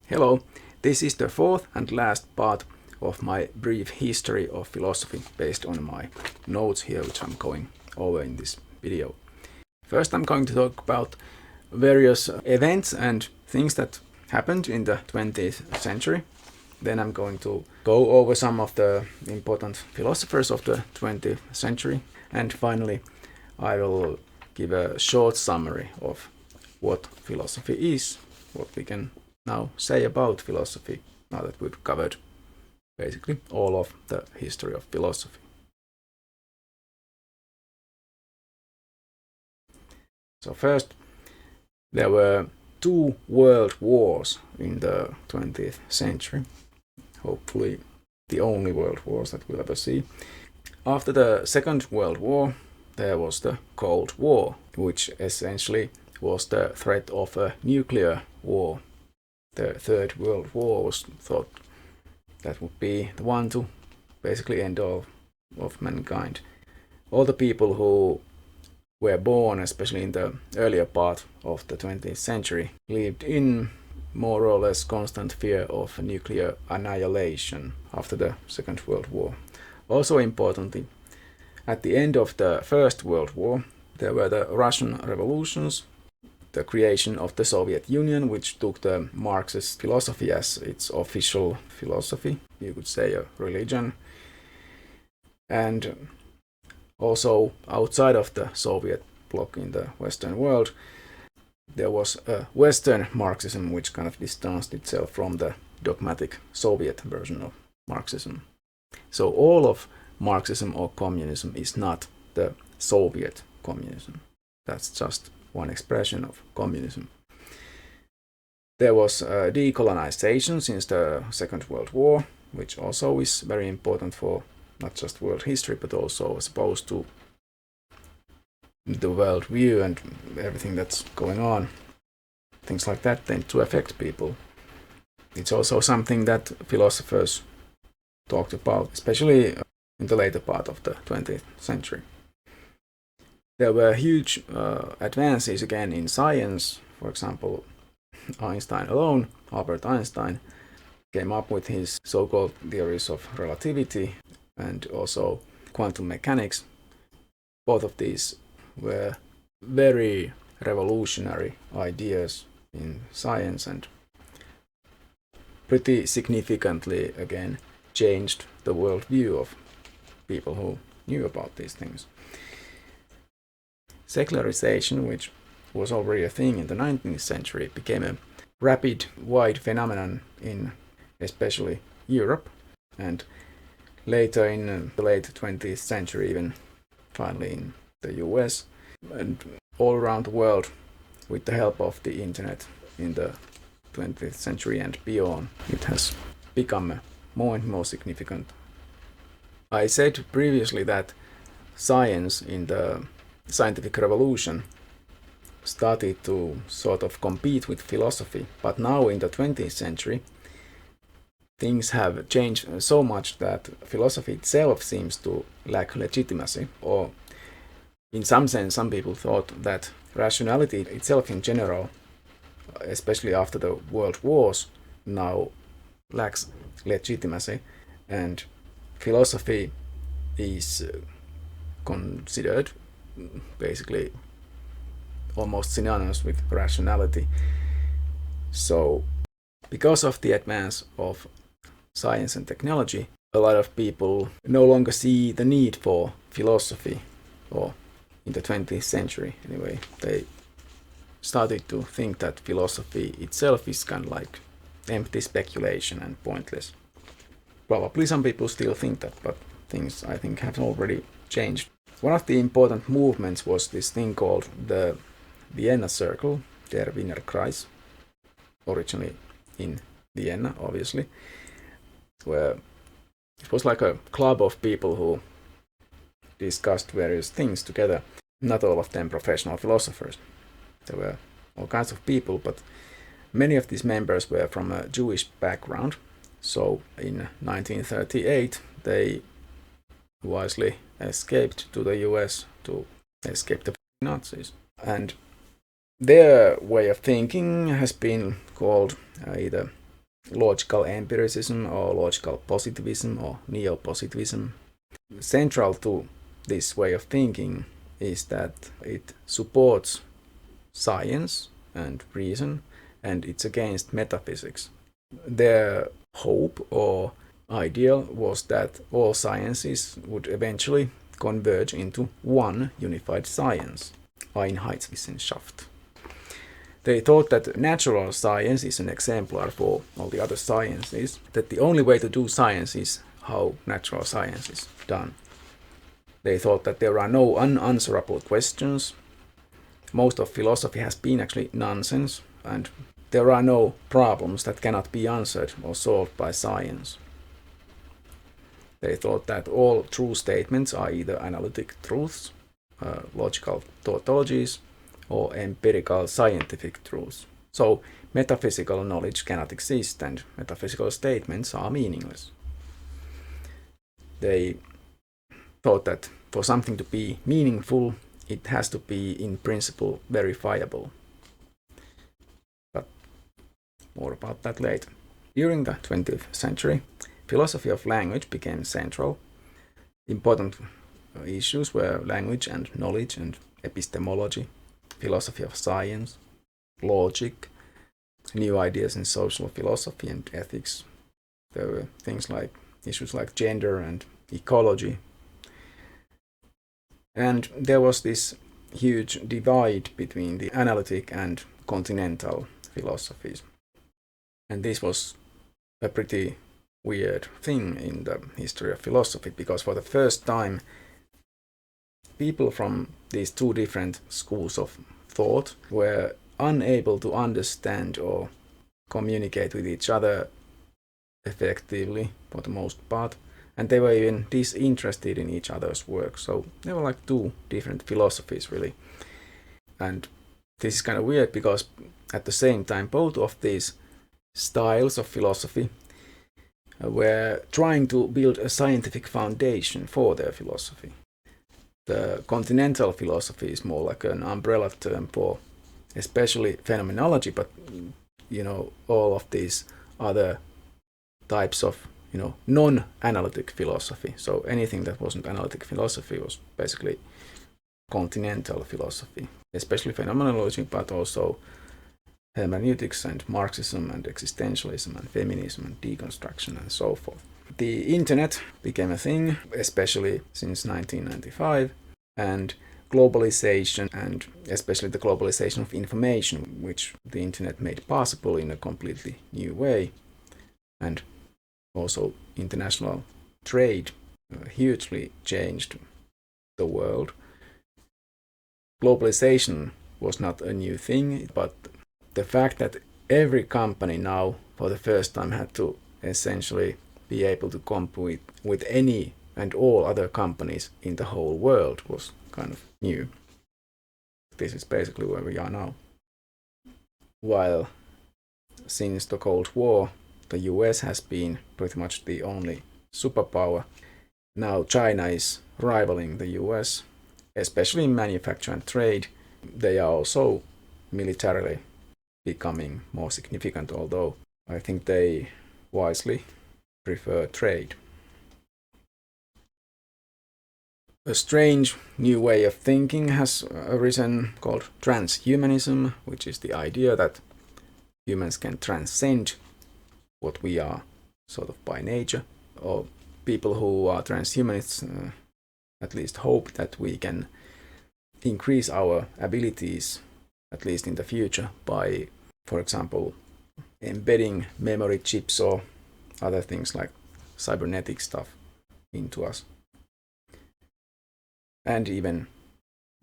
Hello, this is the fourth and last part of my brief history of philosophy based on my notes here, which I'm going over in this video. First, I'm going to talk about various events and things that happened in the 20th century. Then I'm going to go over some of the important philosophers of the 20th century. And finally, I will give a short summary of what philosophy is, what we can now say about philosophy, now that we've covered basically all of the history of philosophy. So first, there were two world wars in the 20th century, hopefully the only world wars that we'll ever see. After the Second World War, there was the Cold War, which essentially was the threat of a nuclear war. The Third World War was thought that would be the one to basically end all of mankind. All the people who were born, especially in the earlier part of the 20th century, lived in more or less constant fear of nuclear annihilation after the Second World War. Also importantly, at the end of the First World War, there were the Russian revolutions, the creation of the Soviet Union, which took the Marxist philosophy as its official philosophy, you could say a religion. And also outside of the Soviet bloc in the Western world, there was a Western Marxism which kind of distanced itself from the dogmatic Soviet version of Marxism. So all of Marxism or communism is not the Soviet communism. That's just one expression of communism. There was decolonization since the Second World War, which also is very important for not just world history, but also as opposed to the world view and everything that's going on. Things like that tend to affect people. It's also something that philosophers talked about, especially in the later part of the 20th century. There were huge advances again in science. For example, Einstein alone, Albert Einstein, came up with his so-called theories of relativity and also quantum mechanics. Both of these were very revolutionary ideas in science and pretty significantly again changed the worldview of people who knew about these things. Secularization, which was already a thing in the 19th century, became a rapid, wide phenomenon in especially Europe, and later in the late 20th century, even finally in the US, and all around the world with the help of the internet in the 20th century and beyond. It has become more and more significant. I said previously that science in the scientific revolution started to sort of compete with philosophy, but now in the 20th century things have changed so much that philosophy itself seems to lack legitimacy, or in some sense some people thought that rationality itself in general, especially after the world wars, now lacks legitimacy, and philosophy is considered basically almost synonymous with rationality. So because of the advance of science and technology, a lot of people no longer see the need for philosophy, or in the 20th century anyway, they started to think that philosophy itself is kind of like empty speculation and pointless. Probably some people still think that, but things I think have already changed. One of the important movements was this thing called the Vienna Circle, der Wiener Kreis, originally in Vienna, obviously, where it was like a club of people who discussed various things together. Not all of them professional philosophers. There were all kinds of people, but many of these members were from a Jewish background. So in 1938 they wisely escaped to the US to escape the Nazis. And their way of thinking has been called either logical empiricism or logical positivism or neo-positivism. Central to this way of thinking is that it supports science and reason, and it's against metaphysics. Their hope or ideal was that all sciences would eventually converge into one unified science, Einheitswissenschaft. They thought that natural science is an exemplar for all the other sciences, that the only way to do science is how natural science is done. They thought that there are no unanswerable questions. Most of philosophy has been actually nonsense, and there are no problems that cannot be answered or solved by science. They thought that all true statements are either analytic truths, logical tautologies, or empirical scientific truths. So metaphysical knowledge cannot exist, and metaphysical statements are meaningless. They thought that for something to be meaningful, it has to be in principle verifiable. But more about that later. During the 20th century, philosophy of language became central. Important issues were language and knowledge and epistemology, philosophy of science, logic, new ideas in social philosophy and ethics. There were things like issues like gender and ecology. And there was this huge divide between the analytic and continental philosophies. And this was a pretty weird thing in the history of philosophy, because for the first time, people from these two different schools of thought were unable to understand or communicate with each other effectively for the most part, and they were even disinterested in each other's work. So they were like two different philosophies, really. And this is kind of weird because at the same time, both of these styles of philosophy were trying to build a scientific foundation for their philosophy. The continental philosophy is more like an umbrella term for especially phenomenology, but all of these other types of non-analytic philosophy. So anything that wasn't analytic philosophy was basically continental philosophy, especially phenomenology, but also hermeneutics and Marxism and existentialism and feminism and deconstruction and so forth. The internet became a thing, especially since 1995, and globalization, and especially the globalization of information, which the internet made possible in a completely new way, and also international trade hugely changed the world. Globalization was not a new thing, but the fact that every company now for the first time had to essentially be able to compete with any and all other companies in the whole world was kind of new. This is basically where we are now. While since the Cold War, the US has been pretty much the only superpower. Now China is rivaling the US, especially in manufacture and trade. They are also militarily becoming more significant, although I think they wisely prefer trade. A strange new way of thinking has arisen called transhumanism, which is the idea that humans can transcend what we are sort of by nature, or people who are transhumanists at least hope that we can increase our abilities, at least in the future, by, for example, embedding memory chips or other things like cybernetic stuff into us, and even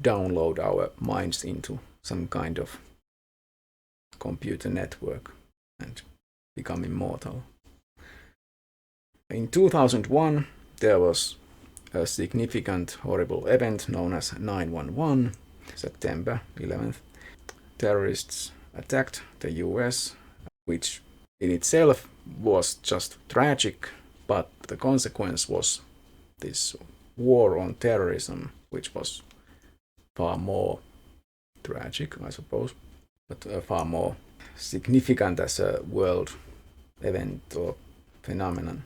download our minds into some kind of computer network and become immortal. In 2001, there was a significant horrible event known as 9/11, September 11th. Terrorists attacked the US, which in itself was just tragic, but the consequence was this war on terrorism, which was far more tragic, I suppose, but far more significant as a world event or phenomenon.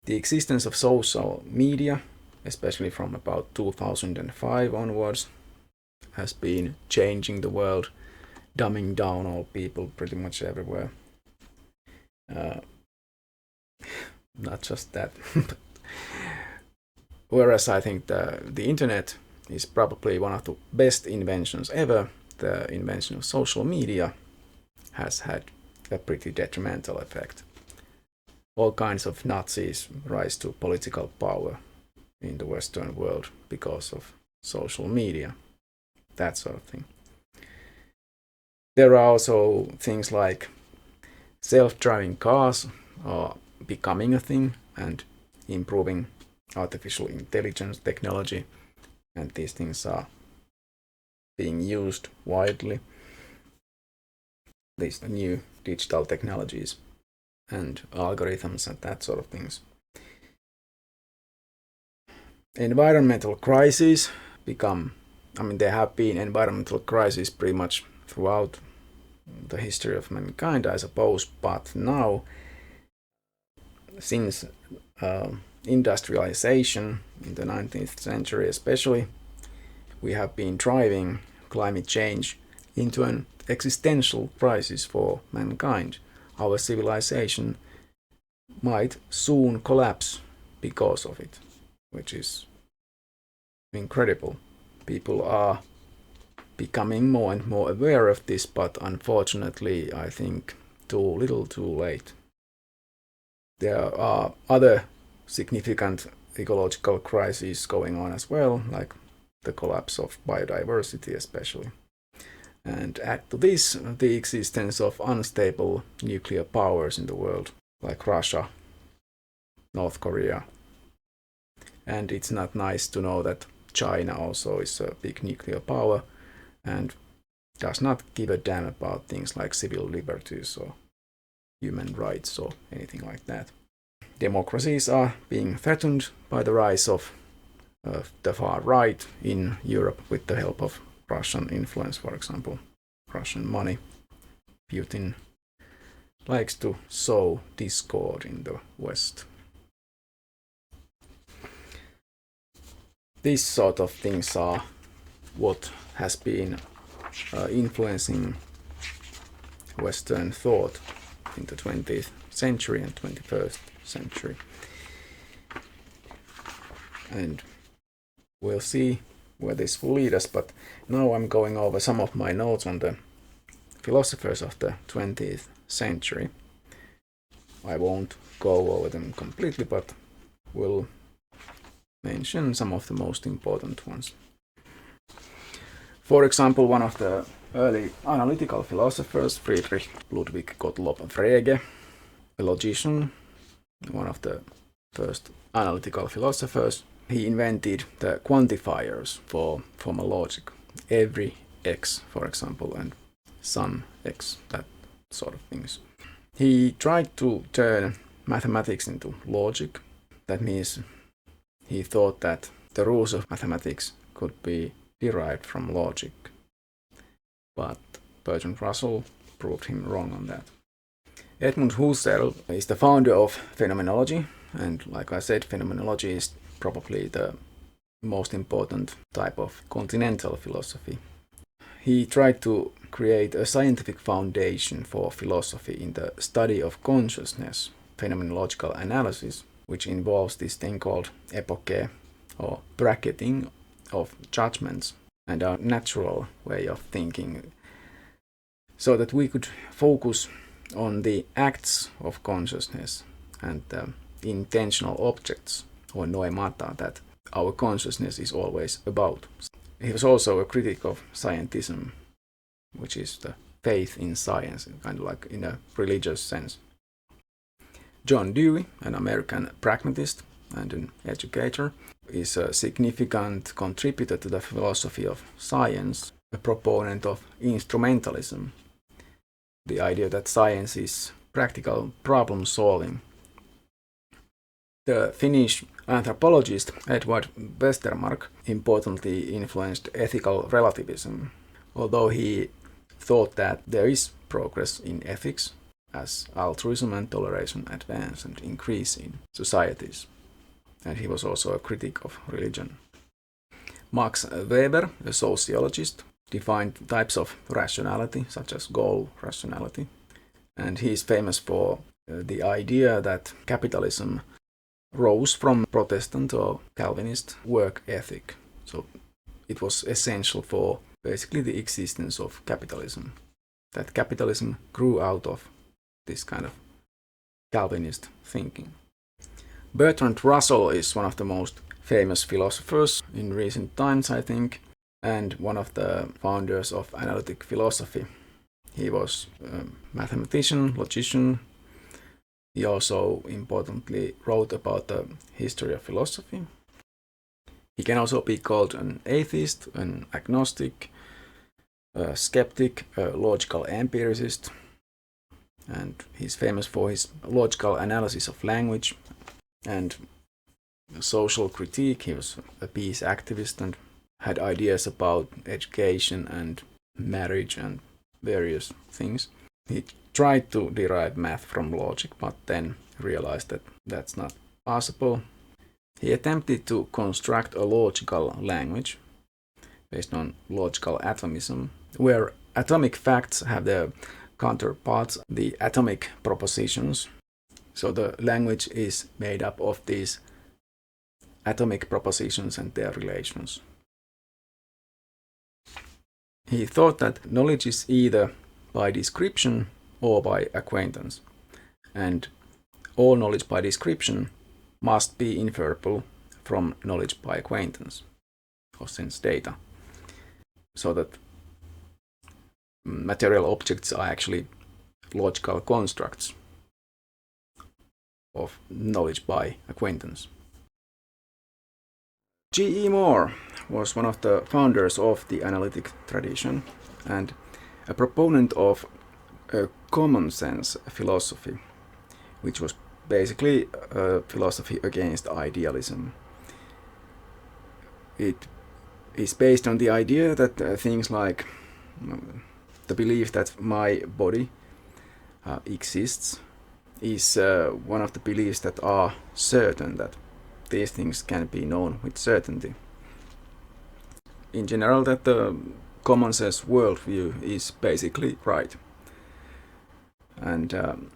The existence of social media, especially from about 2005 onwards, has been changing the world, dumbing down all people pretty much everywhere. Not just that. Whereas I think the internet is probably one of the best inventions ever, the invention of social media has had a pretty detrimental effect. All kinds of Nazis rise to political power in the Western world because of social media, that sort of thing. There are also things like self-driving cars are becoming a thing and improving artificial intelligence technology, and these things are being used widely. These new digital technologies and algorithms and that sort of things. Environmental crises there have been environmental crises pretty much throughout the history of mankind, I suppose, but now, since industrialization in the 19th century especially, we have been driving climate change into an existential crisis for mankind. Our civilization might soon collapse because of it, which is incredible. People are becoming more and more aware of this, but unfortunately, I think too little too late. There are other significant ecological crises going on as well, like the collapse of biodiversity especially. And add to this the existence of unstable nuclear powers in the world, like Russia, North Korea. And it's not nice to know that China also is a big nuclear power and does not give a damn about things like civil liberties or human rights or anything like that. Democracies are being threatened by the rise of the far right in Europe with the help of Russian influence, for example, Russian money. Putin likes to sow discord in the West. These sort of things are what has been influencing Western thought in the 20th century and 21st century. And we'll see where this will lead us, but now I'm going over some of my notes on the philosophers of the 20th century. I won't go over them completely, but will mention some of the most important ones. For example, one of the early analytical philosophers, Friedrich Ludwig Gottlob Frege, a logician, one of the first analytical philosophers, he invented the quantifiers for formal logic. Every x, for example, and some x, that sort of things. He tried to turn mathematics into logic. That means he thought that the rules of mathematics could be derived from logic. But Bertrand Russell proved him wrong on that. Edmund Husserl is the founder of phenomenology, and like I said, phenomenology is probably the most important type of continental philosophy. He tried to create a scientific foundation for philosophy in the study of consciousness, phenomenological analysis, which involves this thing called epoche, or bracketing of judgments and our natural way of thinking, so that we could focus on the acts of consciousness and the intentional objects, or noemata, that our consciousness is always about. He was also a critic of scientism, which is the faith in science, kind of like in a religious sense. John Dewey, an American pragmatist and an educator, is a significant contributor to the philosophy of science, a proponent of instrumentalism, the idea that science is practical problem solving. The Finnish anthropologist Edward Westermarck importantly influenced ethical relativism. Although he thought that there is progress in ethics as altruism and toleration advance and increase in societies. And he was also a critic of religion. Max Weber, a sociologist, defined types of rationality, such as goal rationality. And he is famous for the idea that capitalism rose from Protestant or Calvinist work ethic. So it was essential for basically the existence of capitalism. That capitalism grew out of this kind of Calvinist thinking. Bertrand Russell is one of the most famous philosophers in recent times, I think, and one of the founders of analytic philosophy. He was a mathematician, logician. He also importantly wrote about the history of philosophy. He can also be called an atheist, an agnostic, a skeptic, a logical empiricist, and he's famous for his logical analysis of language and social critique. He was a peace activist and had ideas about education and marriage and various things. He tried to derive math from logic, but then realized that that's not possible. He attempted to construct a logical language based on logical atomism, where atomic facts have their counterparts, the atomic propositions. So the language is made up of these atomic propositions and their relations. He thought that knowledge is either by description or by acquaintance, and all knowledge by description must be inferable from knowledge by acquaintance, or sense data, so that material objects are actually logical constructs of knowledge by acquaintance. G.E. Moore was one of the founders of the analytic tradition and a proponent of a common sense philosophy, which was basically a philosophy against idealism. It is based on the idea that things like the belief that my body exists is one of the beliefs that are certain, that these things can be known with certainty. In general, that the common sense worldview is basically right. And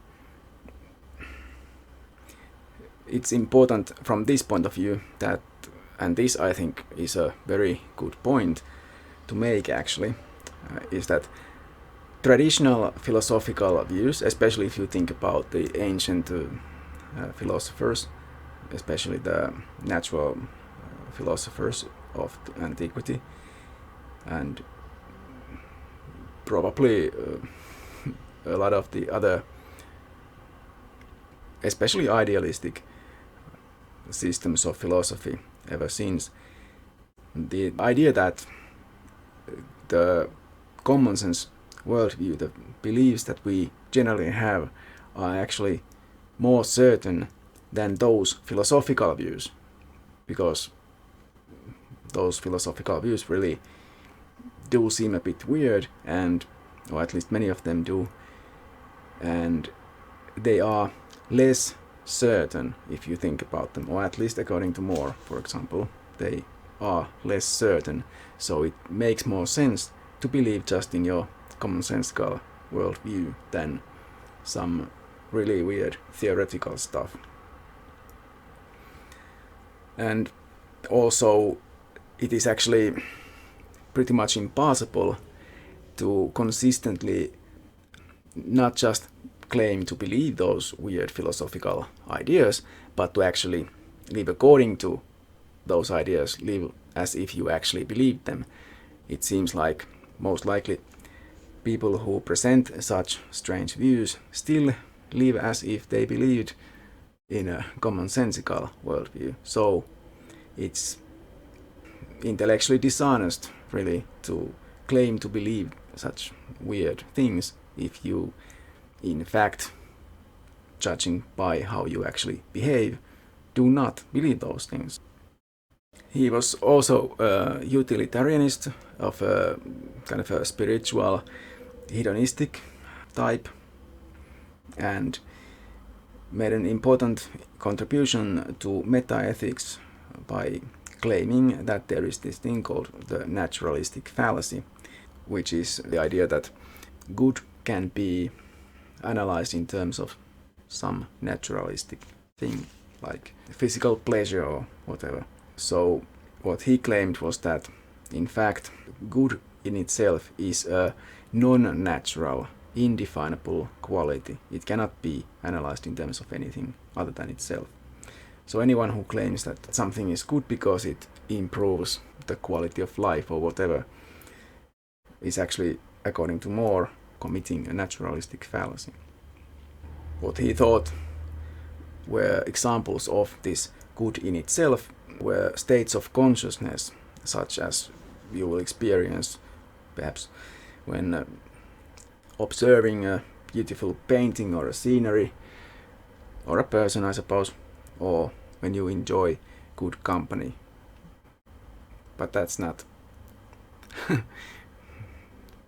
it's important from this point of view that, and this I think is a very good point to make actually, is that traditional philosophical views, especially if you think about the ancient philosophers, especially the natural philosophers of antiquity, and probably a lot of the other, especially idealistic systems of philosophy ever since, the idea that the common sense worldview, the beliefs that we generally have, are actually more certain than those philosophical views, because those philosophical views really do seem a bit weird, and or at least many of them do, and they are less certain if you think about them, or at least according to Moore, for example, they are less certain, so it makes more sense to believe just in your commonsensical worldview than some really weird theoretical stuff. And also, it is actually pretty much impossible to consistently not just claim to believe those weird philosophical ideas, but to actually live according to those ideas, live as if you actually believe them. It seems like most likely people who present such strange views still live as if they believed in a commonsensical worldview. So it's intellectually dishonest, really, to claim to believe such weird things if you, in fact, judging by how you actually behave, do not believe those things. He was also a utilitarianist of a kind of a spiritual hedonistic type, and made an important contribution to metaethics by claiming that there is this thing called the naturalistic fallacy, which is the idea that good can be analyzed in terms of some naturalistic thing, like physical pleasure or whatever. So what he claimed was that, in fact, good in itself is a non-natural, indefinable quality. It cannot be analyzed in terms of anything other than itself. So anyone who claims that something is good because it improves the quality of life or whatever is actually, according to Moore, committing a naturalistic fallacy. What he thought were examples of this good in itself were states of consciousness, such as you will experience perhaps when observing a beautiful painting or a scenery or a person, I suppose, or when you enjoy good company. But that's not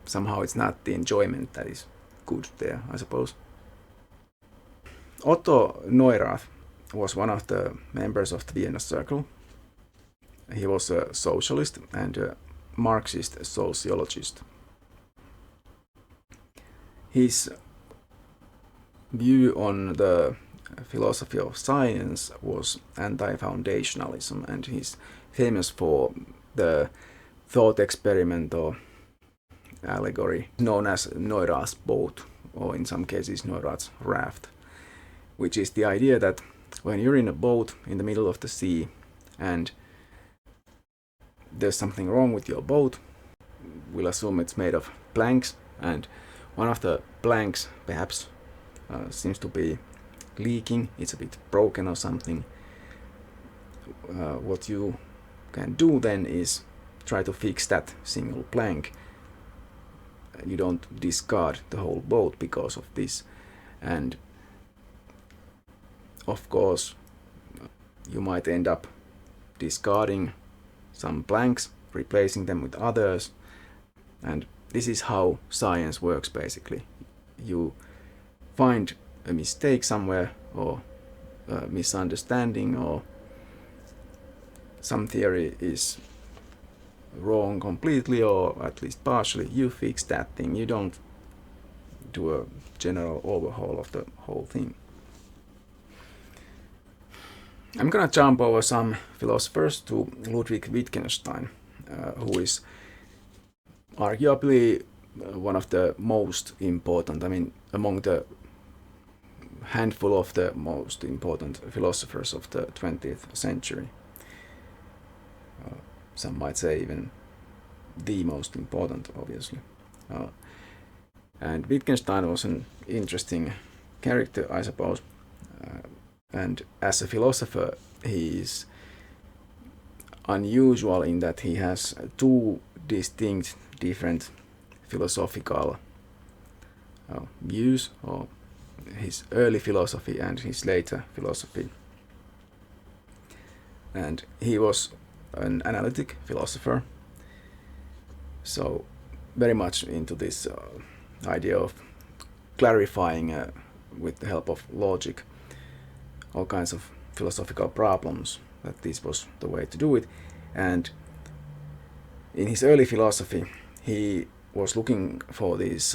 somehow it's not the enjoyment that is good there, I suppose. Otto Neurath was one of the members of the Vienna Circle. He was a socialist and a Marxist sociologist. His view on the philosophy of science was anti-foundationalism, and he's famous for the thought experiment or allegory known as Neurath's boat, or in some cases Neurath's raft, which is the idea that when you're in a boat in the middle of the sea and there's something wrong with your boat, we'll assume it's made of planks, and one of the planks perhaps seems to be leaking, it's a bit broken or something. What you can do then is try to fix that single plank. You don't discard the whole boat because of this. And of course, you might end up discarding some planks, replacing them with others. And this is how science works basically. You find a mistake somewhere, or a misunderstanding, or some theory is wrong completely, or at least partially. You fix that thing. You don't do a general overhaul of the whole thing. I'm gonna jump over some philosophers to Ludwig Wittgenstein, who is arguably one of the most important, among the handful of the most important philosophers of the 20th century. Some might say even the most important, obviously. And Wittgenstein was an interesting character, I suppose. And as a philosopher, he is unusual in that he has two distinct, different philosophical views, or his early philosophy and his later philosophy. And he was an analytic philosopher, so very much into this idea of clarifying with the help of logic all kinds of philosophical problems, that this was the way to do it. And in his early philosophy, he was looking for these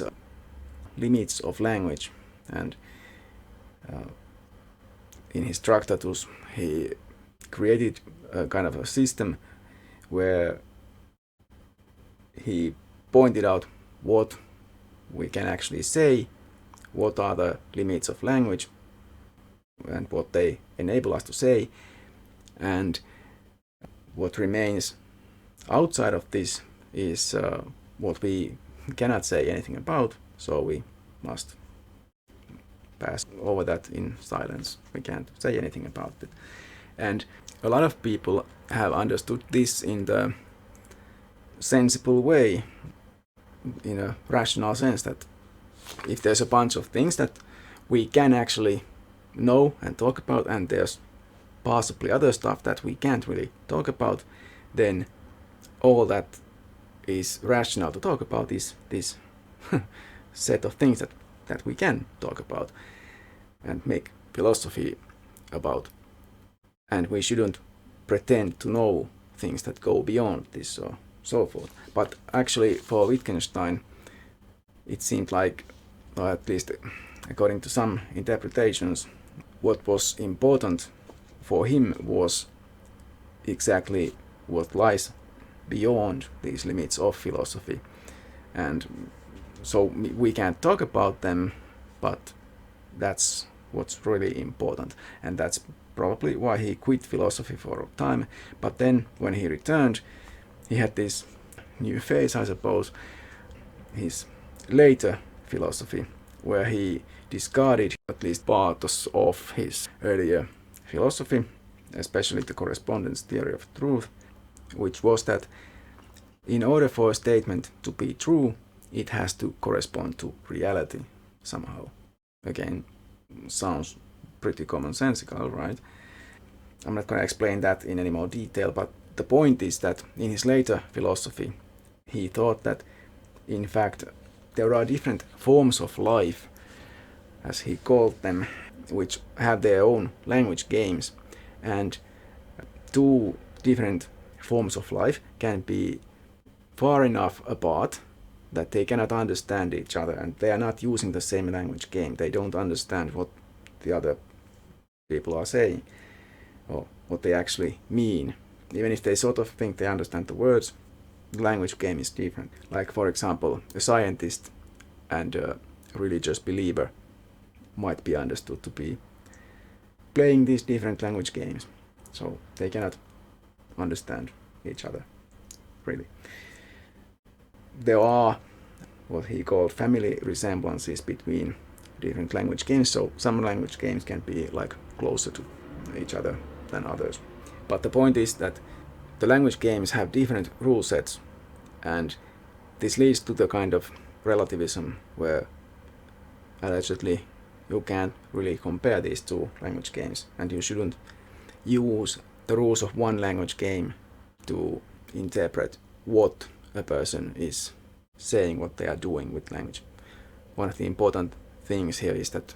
limits of language, and in his Tractatus he created a kind of a system where he pointed out what we can actually say, what are the limits of language and what they enable us to say, and what remains outside of this is what we cannot say anything about, so we must pass over that in silence. We can't say anything about it. And a lot of people have understood this in the sensible way, in a rational sense, that if there's a bunch of things that we can actually know and talk about, and there's possibly other stuff that we can't really talk about, then all that is rational to talk about is this set of things that we can talk about and make philosophy about. And we shouldn't pretend to know things that go beyond this or so forth. But actually for Wittgenstein, it seemed like, or at least according to some interpretations, what was important for him was exactly what lies beyond these limits of philosophy. And so we can't talk about them, but that's what's really important. And that's probably why he quit philosophy for a time. But then when he returned, he had this new phase, I suppose, his later philosophy, where he discarded at least parts of his earlier philosophy, especially the correspondence theory of truth, which was that in order for a statement to be true, it has to correspond to reality somehow. Again, sounds pretty commonsensical, right? I'm not going to explain that in any more detail, but the point is that in his later philosophy, he thought that, in fact, there are different forms of life, as he called them, which have their own language games, and two different forms of life can be far enough apart that they cannot understand each other, and they are not using the same language game. They don't understand what the other people are saying or what they actually mean. Even if they sort of think they understand the words, the language game is different. Like, for example, a scientist and a religious believer might be understood to be playing these different language games. So they cannot understand each other, really. There are what he called family resemblances between different language games. So some language games can be like closer to each other than others. But the point is that the language games have different rule sets, and this leads to the kind of relativism where allegedly you can't really compare these two language games, and you shouldn't use the rules of one language game to interpret what a person is saying, what they are doing with language. One of the important things here is that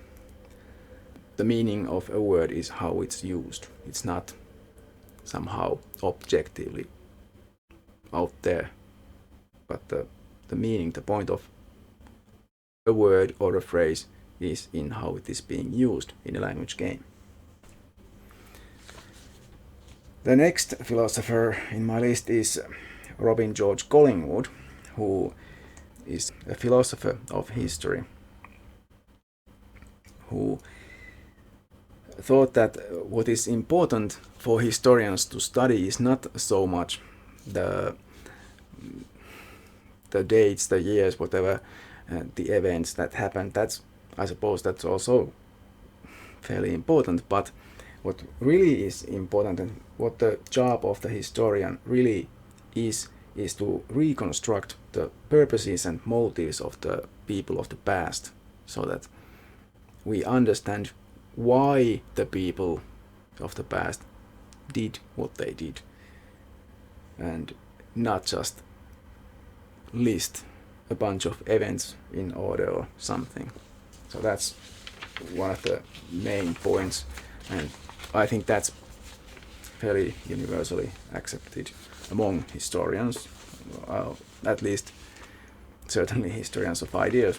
the meaning of a word is how it's used. It's not somehow objectively out there, but the meaning, the point of a word or a phrase is in how it is being used in a language game. The next philosopher in my list is Robin George Collingwood, who is a philosopher of history, who thought that what is important for historians to study is not so much the dates, the years, whatever, the events that happened. I suppose that's also fairly important, but what really is important and what the job of the historian really is to reconstruct the purposes and motives of the people of the past, so that we understand why the people of the past did what they did, and not just list a bunch of events in order or something. So that's one of the main points, and I think that's fairly universally accepted among historians, at least certainly historians of ideas.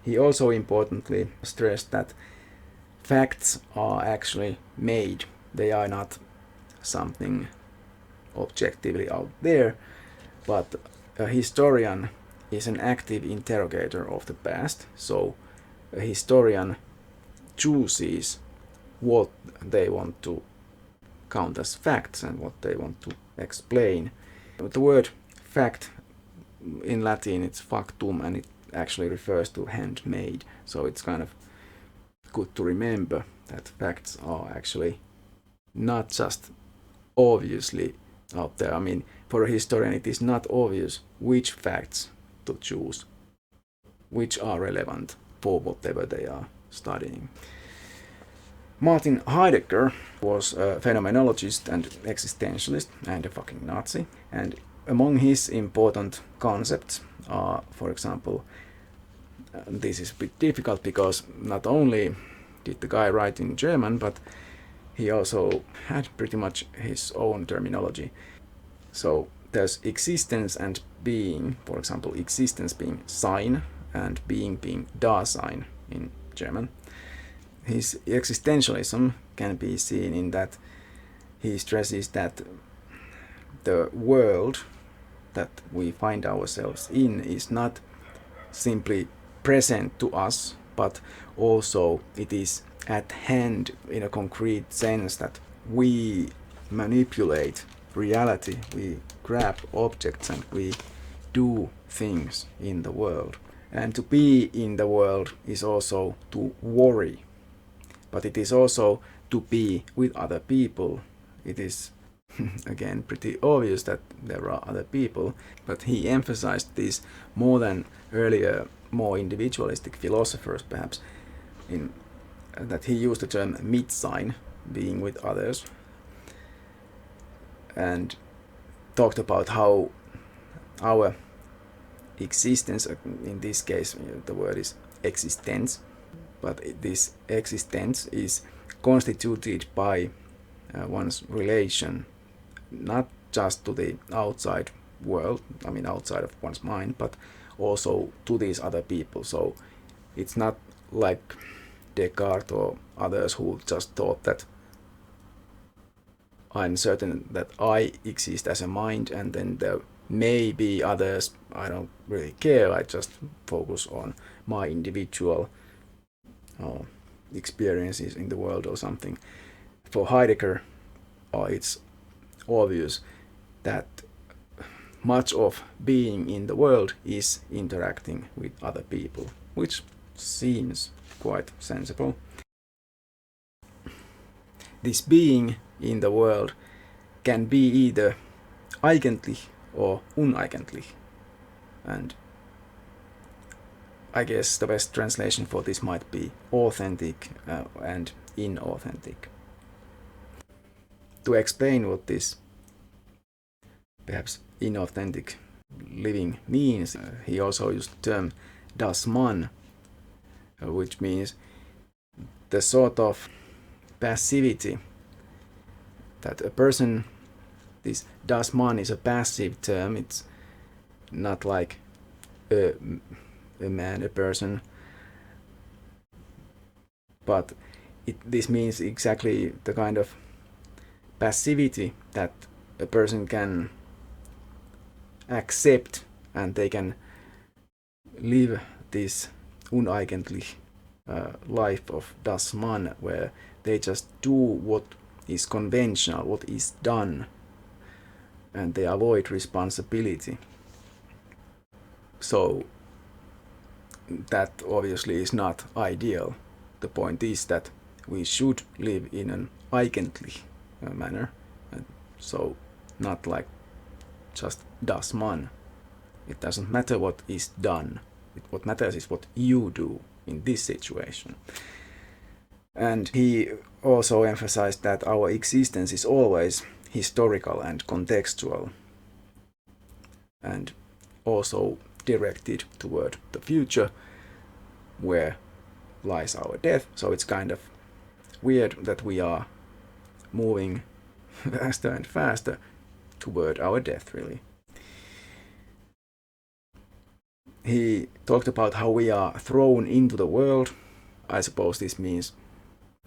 He also importantly stressed that facts are actually made. They are not something objectively out there, but a historian is an active interrogator of the past. So a historian chooses what they want to count as facts and what they want to explain. The word fact in Latin, it's factum, and it actually refers to handmade. So it's kind of good to remember that facts are actually not just obviously out there. I mean, for a historian it is not obvious which facts to choose, which are relevant for whatever they are studying. Martin Heidegger was a phenomenologist and existentialist and a fucking Nazi, and among his important concepts are, for example, this is a bit difficult because not only did the guy write in German, but he also had pretty much his own terminology. So there's existence and being, for example, existence being Sein and being Dasein in German. His existentialism can be seen in that he stresses that the world that we find ourselves in is not simply present to us, but also it is at hand in a concrete sense, that we manipulate reality, we grab objects and we do things in the world. And to be in the world is also to worry, but it is also to be with other people. It is again pretty obvious that there are other people, but he emphasized this more than earlier, more individualistic philosophers perhaps, in that he used the term Mitsein, being with others, and talked about how our existence, in this case the word is existence, but this existence is constituted by one's relation, not just to the outside world, I mean outside of one's mind, but also to these other people. So it's not like Descartes or others who just thought that I'm certain that I exist as a mind and then there may be others, I don't really care, I just focus on my individual experiences in the world or something. For Heidegger, it's obvious that much of being in the world is interacting with other people, which seems quite sensible. This being in the world can be either eigentlich or uneigentlich, and I guess the best translation for this might be authentic and inauthentic. To explain what this perhaps inauthentic living means, he also used the term das Man, which means the sort of passivity that a person, this das Man is a passive term, it's not like a man, a person, but this means exactly the kind of passivity that a person can accept, and they can live this uneigentlich life of das Man, where they just do what is conventional, what is done, and they avoid responsibility. So that obviously is not ideal. The point is that we should live in an eigentlich manner, and so not like just das Man. It doesn't matter what is done. What matters is what you do in this situation. And he also emphasized that our existence is always historical and contextual, and also directed toward the future, where lies our death. So it's kind of weird that we are moving faster and faster toward our death, really. He talked about how we are thrown into the world. I suppose this means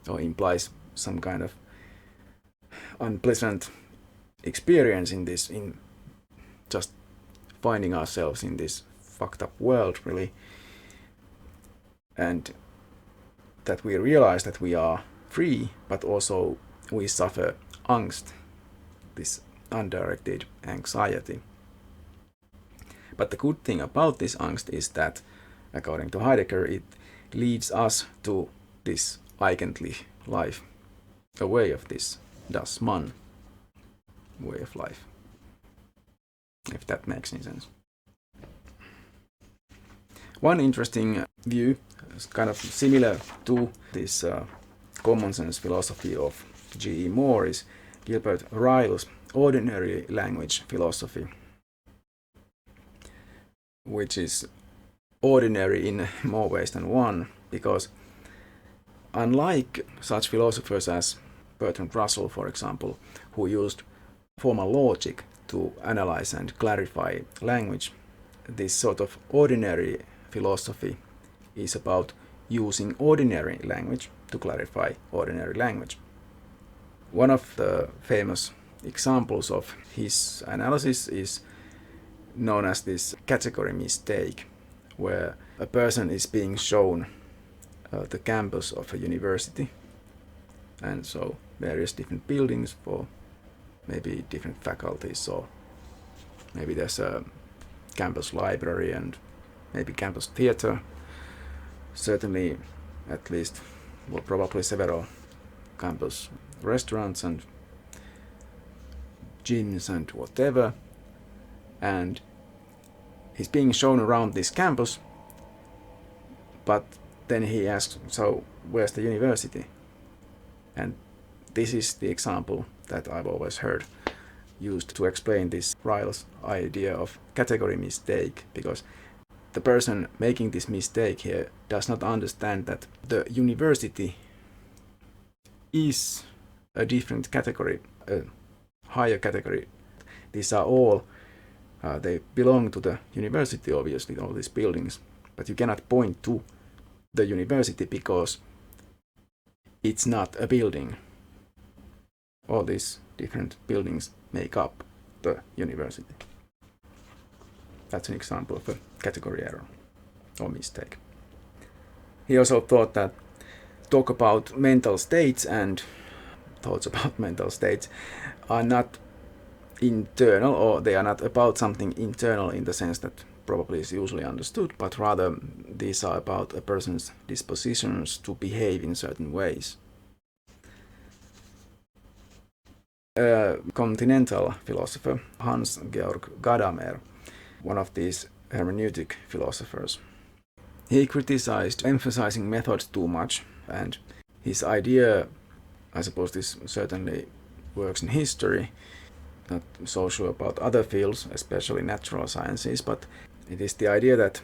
or implies some kind of unpleasant experience in this, in just finding ourselves in this fucked up world, really. And that we realize that we are free, but also we suffer angst, this undirected anxiety. But the good thing about this angst is that, according to Heidegger, it leads us to this eigentlich life, a way of this das Man way of life, if that makes any sense. One interesting view, kind of similar to this common sense philosophy of G.E. Moore, is Gilbert Ryle's ordinary language philosophy. which is ordinary in more ways than one, because unlike such philosophers as Bertrand Russell, for example, who used formal logic to analyze and clarify language, this sort of ordinary philosophy is about using ordinary language to clarify ordinary language. One of the famous examples of his analysis is known as this category mistake, where a person is being shown the campus of a university, and so various different buildings for maybe different faculties, or maybe there's a campus library and maybe campus theater, certainly at least, well, probably several campus restaurants and gyms and whatever, and he's being shown around this campus, but then he asks, so where's the university? And this is the example that I've always heard used to explain this Ryle's idea of category mistake, because the person making this mistake here does not understand that the university is a different category, a higher category. These are all, they belong to the university, obviously, all these buildings, but you cannot point to the university because it's not a building. All these different buildings make up the university. That's an example of a category error or mistake. He also thought that talk about mental states and thoughts about mental states are not internal, or they are not about something internal in the sense that probably is usually understood, but rather these are about a person's dispositions to behave in certain ways. A continental philosopher, Hans-Georg Gadamer, one of these hermeneutic philosophers, he criticized emphasizing methods too much, and his idea, I suppose this certainly works in history, not so sure about other fields, especially natural sciences, but it is the idea that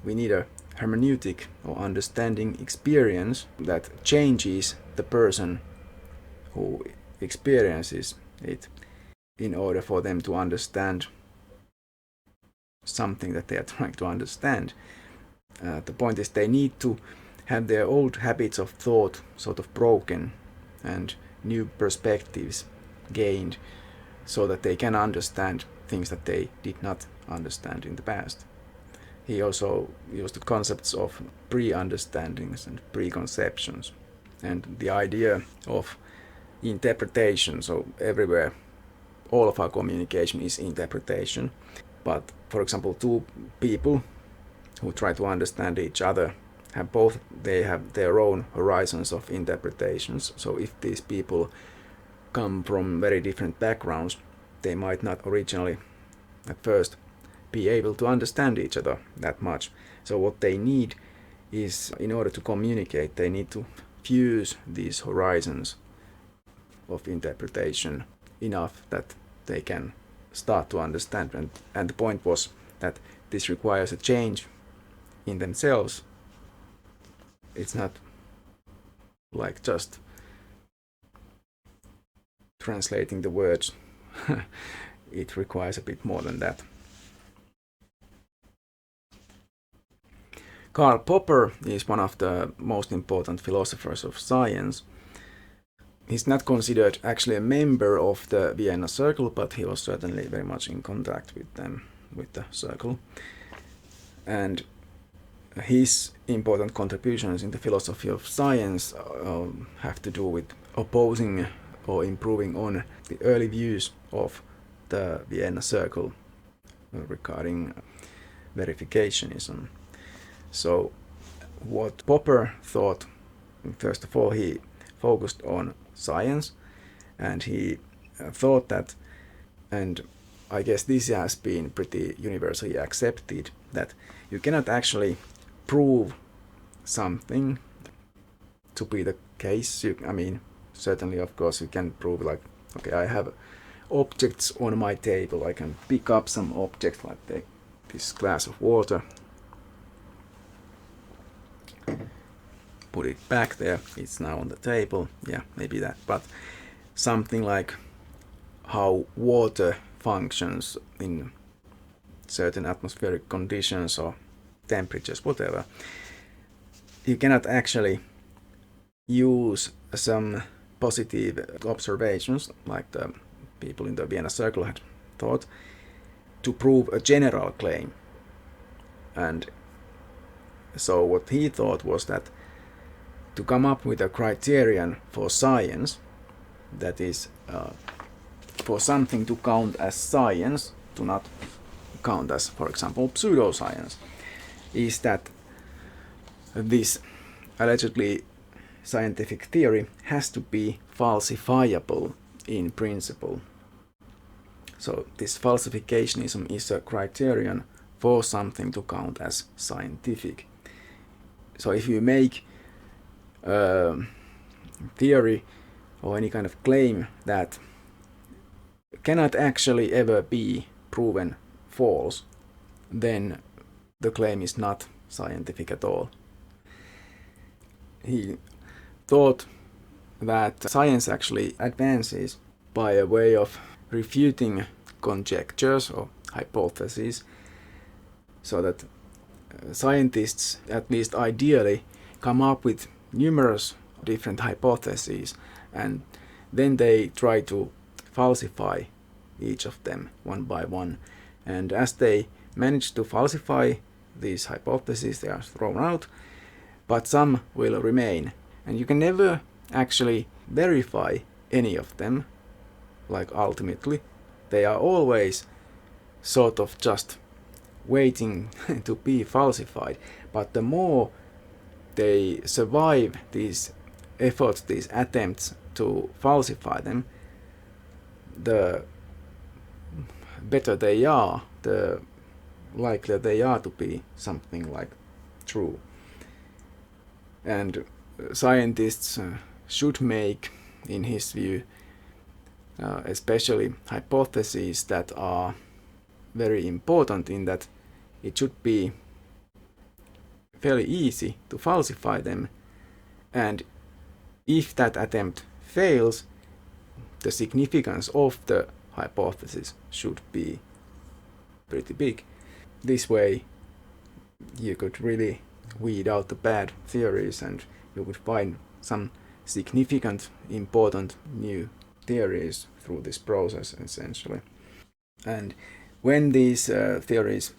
we need a hermeneutic or understanding experience that changes the person who experiences it in order for them to understand something that they are trying to understand. The point is they need to have their old habits of thought sort of broken and new perspectives gained so that they can understand things that they did not understand in the past. He also used the concepts of pre-understandings and preconceptions and the idea of interpretation. So everywhere, all of our communication is interpretation. But for example, two people who try to understand each other they have their own horizons of interpretations. So if these people come from very different backgrounds, they might not originally at first be able to understand each other that much. So what they need is, in order to communicate, they need to fuse these horizons of interpretation enough that they can start to understand. And the point was that this requires a change in themselves. It's not like just translating the words. It requires a bit more than that. Karl Popper is one of the most important philosophers of science. He's not considered actually a member of the Vienna Circle, but he was certainly very much in contact with them, with the circle. And his important contributions in the philosophy of science have to do with opposing or improving on the early views of the Vienna Circle regarding verificationism. So what Popper thought, first of all, he focused on science, and he thought that, and I guess this has been pretty universally accepted, that you cannot actually prove something to be the case. I mean, certainly, of course, you can prove, like, okay, I have objects on my table, I can pick up some objects, like this glass of water, put it back there, it's now on the table, yeah, maybe that, but something like how water functions in certain atmospheric conditions or temperatures, whatever. You cannot actually use some positive observations, like the people in the Vienna Circle had thought, to prove a general claim. And so what he thought was that to come up with a criterion for science, that is, for something to count as science, to not count as, for example, pseudoscience, is that this allegedly scientific theory has to be falsifiable in principle. So this falsificationism is a criterion for something to count as scientific. So if you make a theory or any kind of claim that cannot actually ever be proven false, then the claim is not scientific at all. He thought that science actually advances by a way of refuting conjectures or hypotheses, so that scientists, at least ideally, come up with numerous different hypotheses, and then they try to falsify each of them one by one. And as they manage to falsify these hypotheses, they are thrown out, but some will remain. And you can never actually verify any of them, like ultimately. They are always sort of just waiting to be falsified. But the more they survive these efforts, these attempts to falsify them, the better they are, the likelier they are to be something like true. And scientists should make, in his view, especially hypotheses that are very important, in that it should be fairly easy to falsify them, and if that attempt fails, the significance of the hypothesis should be pretty big. This way you could really weed out the bad theories, and you would find some significant, important new theories through this process, essentially. And when these theories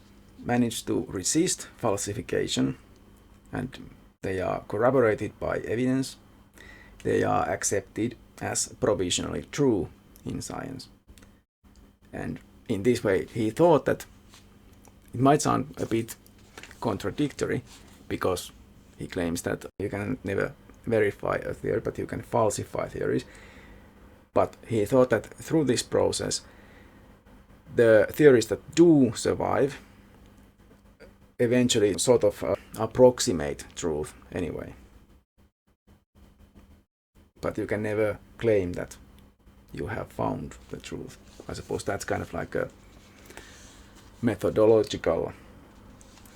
manage to resist falsification, and they are corroborated by evidence, they are accepted as provisionally true in science. And in this way, he thought that it might sound a bit contradictory, because he claims that you can never verify a theory, but you can falsify theories. But he thought that through this process, the theories that do survive eventually sort of approximate truth anyway. But you can never claim that you have found the truth. I suppose that's kind of like a methodological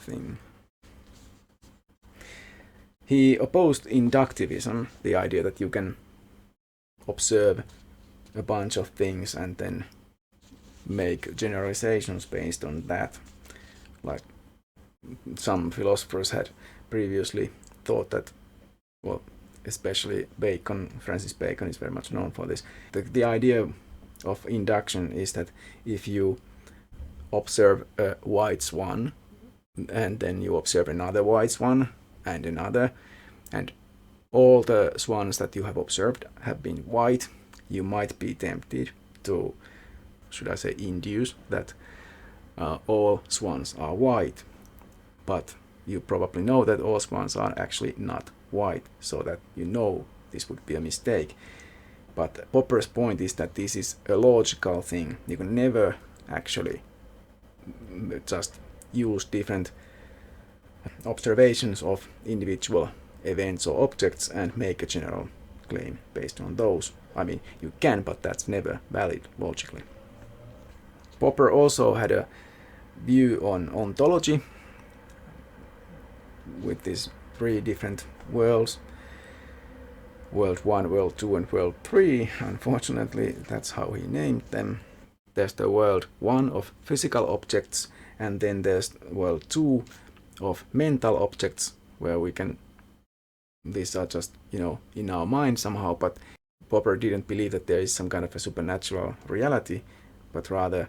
thing. He opposed inductivism, the idea that you can observe a bunch of things and then make generalizations based on that. Like some philosophers had previously thought that, well, especially Bacon, Francis Bacon is very much known for this. The idea of induction is that if you observe a white swan, and then you observe another white swan, and another, and all the swans that you have observed have been white, you might be tempted to, should I say, induce that all swans are white. But you probably know that all swans are actually not white, so that you know this would be a mistake. But Popper's point is that this is a logical thing. You can never actually just use different observations of individual events or objects and make a general claim based on those. I mean, you can, but that's never valid logically. Popper also had a view on ontology with these 3 different worlds. World 1, World 2 and World 3. Unfortunately, that's how he named them. There's the World 1 of physical objects, and then there's World 2 of mental objects, where we can... These are just, in our mind somehow, but Popper didn't believe that there is some kind of a supernatural reality, but rather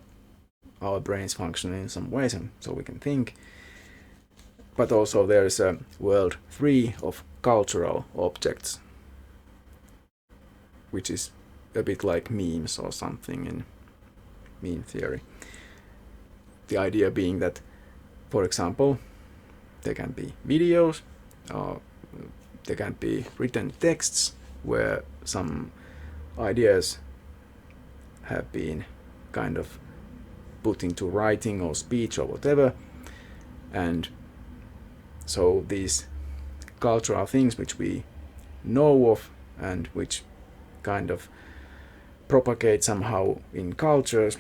our brains function in some ways, and so we can think. But also there is a World 3 of cultural objects, which is a bit like memes or something in meme theory. The idea being that, for example, there can be videos, or there can be written texts where some ideas have been kind of put into writing or speech or whatever. And so these cultural things which we know of and which kind of propagate somehow in cultures,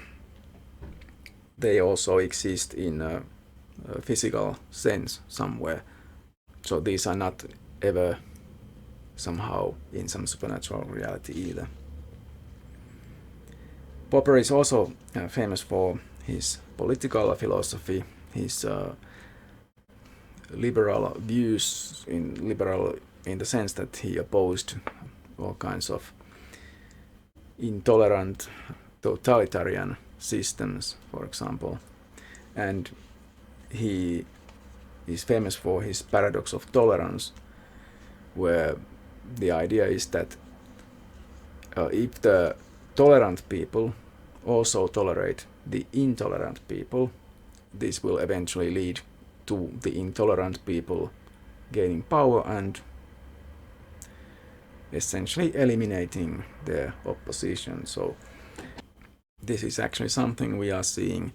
they also exist in a physical sense somewhere. So these are not ever somehow in some supernatural reality either. Popper is also famous for his political philosophy, his liberal views, liberal in the sense that he opposed all kinds of intolerant totalitarian systems, for example. And he is famous for his paradox of tolerance, where the idea is that if the tolerant people also tolerate the intolerant people, this will eventually lead to the intolerant people gaining power and essentially eliminating their opposition. So this is actually something we are seeing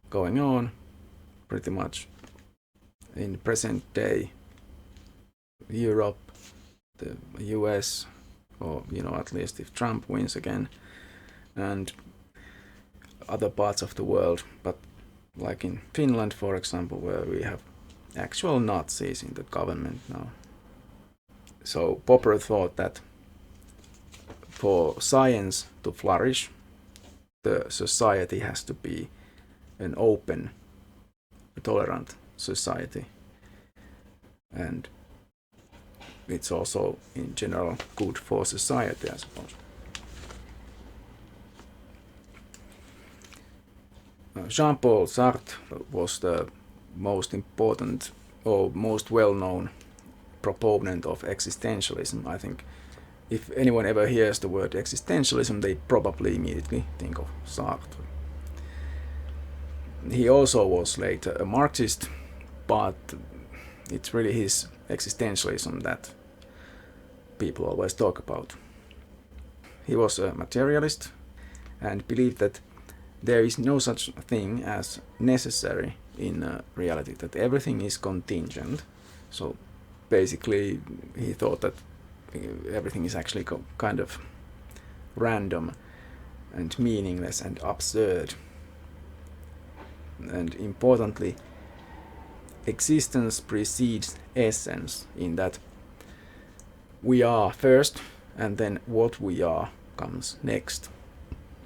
going on pretty much in present day Europe, the US, or at least if Trump wins again, and other parts of the world, but like in Finland, for example, where we have actual Nazis in the government now. So Popper thought that for science to flourish, the society has to be an open, tolerant society. And it's also in general good for society, I suppose. Jean-Paul Sartre was the most important or most well-known proponent of existentialism. I think if anyone ever hears the word existentialism, they probably immediately think of Sartre. He also was later a Marxist, but it's really his existentialism that people always talk about. He was a materialist and believed that there is no such thing as necessary in reality, that everything is contingent. So basically he thought that everything is actually kind of random and meaningless and absurd. And importantly, existence precedes essence, in that we are first and then what we are comes next.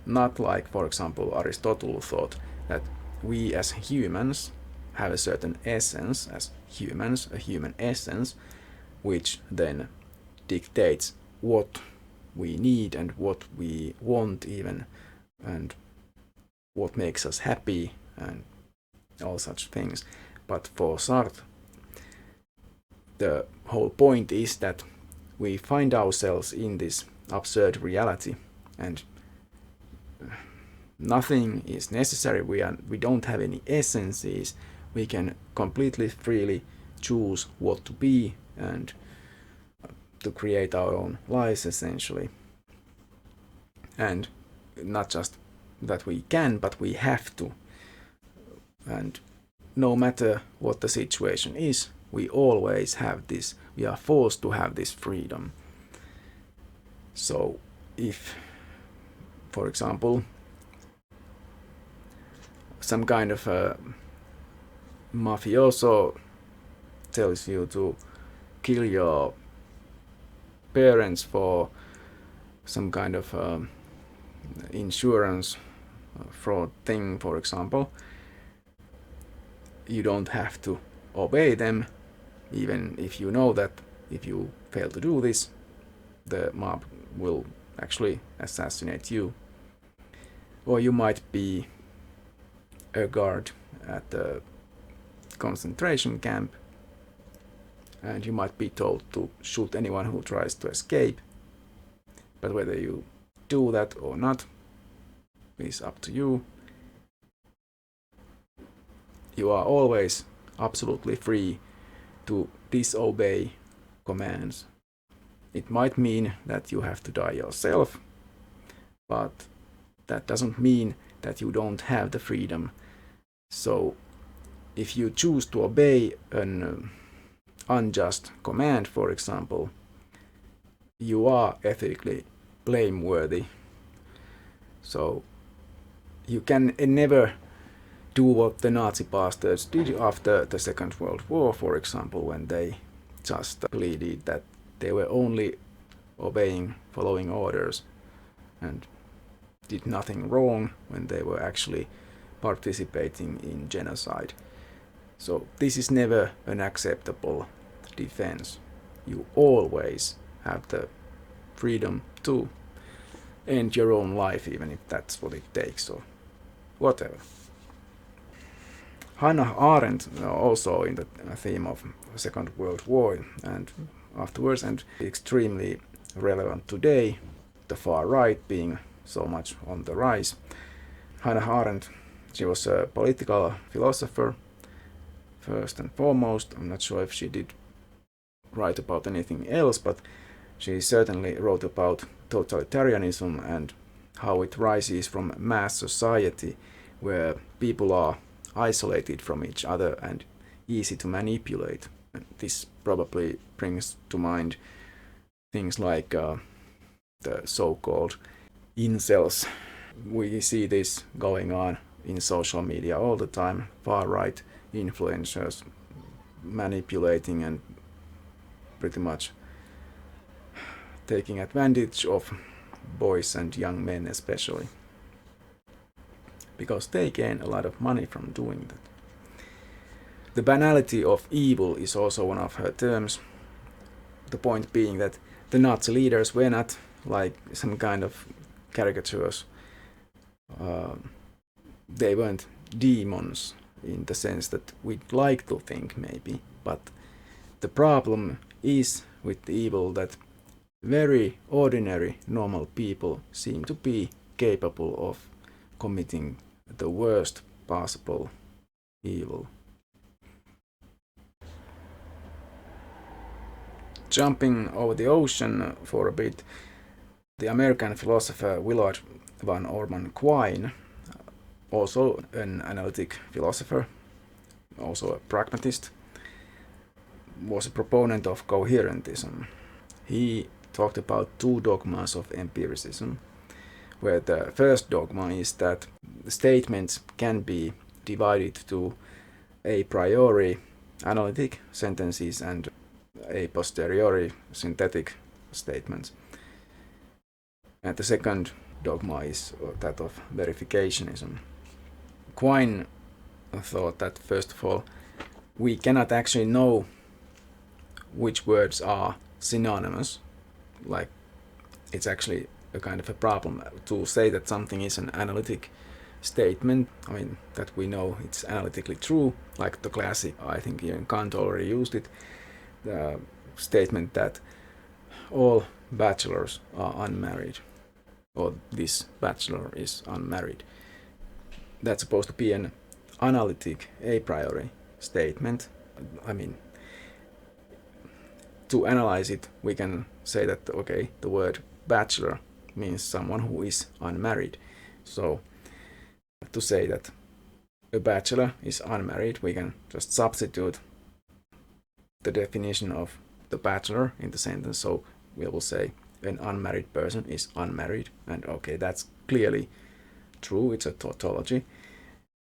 Not like, for example, Aristotle thought that we as humans have a certain essence, as humans, a human essence, which then dictates what we need and what we want even, and what makes us happy and all such things. But for Sartre, the whole point is that we find ourselves in this absurd reality, and nothing is necessary. We don't have any essences. We can completely freely choose what to be and to create our own lives, essentially. And not just that we can, but we have to. And no matter what the situation is, we always have this, we are forced to have this freedom. So if, for example, some kind of mafioso tells you to kill your parents for some kind of insurance fraud thing, for example, you don't have to obey them, even if you know that if you fail to do this, the mob will actually assassinate you. Or you might be a guard at the concentration camp, and you might be told to shoot anyone who tries to escape. But whether you do that or not is up to you. You are always absolutely free to disobey commands. It might mean that you have to die yourself, but that doesn't mean that you don't have the freedom. So if you choose to obey an unjust command, for example, you are ethically blameworthy. So you can never do what the Nazi bastards did after the Second World War, for example, when they just pleaded that they were only following orders, and did nothing wrong when they were actually participating in genocide. So this is never an acceptable defense. You always have the freedom to end your own life, even if that's what it takes, or whatever. Hannah Arendt, also in the theme of the Second World War and afterwards, and extremely relevant today, the far right being so much on the rise. Hannah Arendt, she was a political philosopher, first and foremost. I'm not sure if she did write about anything else, but she certainly wrote about totalitarianism and how it rises from mass society where people are isolated from each other and easy to manipulate. And this probably brings to mind things like the so-called incels. We see this going on in social media all the time. Far-right influencers manipulating and pretty much taking advantage of boys and young men especially, because they gain a lot of money from doing that. The banality of evil is also one of her terms. The point being that the Nazi leaders were not like some kind of caricatures. They weren't demons in the sense that we'd like to think maybe, but the problem is with the evil that very ordinary, normal people seem to be capable of committing the worst possible evil. Jumping over the ocean for a bit, the American philosopher Willard van Orman Quine, also an analytic philosopher, also a pragmatist, was a proponent of coherentism. He talked about two dogmas of empiricism, where the first dogma is that statements can be divided to a priori analytic sentences and a posteriori synthetic statements. And the second dogma is that of verificationism. Quine thought that, first of all, we cannot actually know which words are synonymous. Like, it's actually a kind of a problem to say that something is an analytic statement. I mean, that we know it's analytically true, like the classic, I think even Kant already used it, the statement that all bachelors are unmarried, or this bachelor is unmarried. That's supposed to be an analytic a priori statement. I mean, to analyze it, we can say that, okay, the word bachelor means someone who is unmarried. So to say that a bachelor is unmarried, we can just substitute the definition of the bachelor in the sentence. So we will say an unmarried person is unmarried, and okay, that's clearly true, it's a tautology.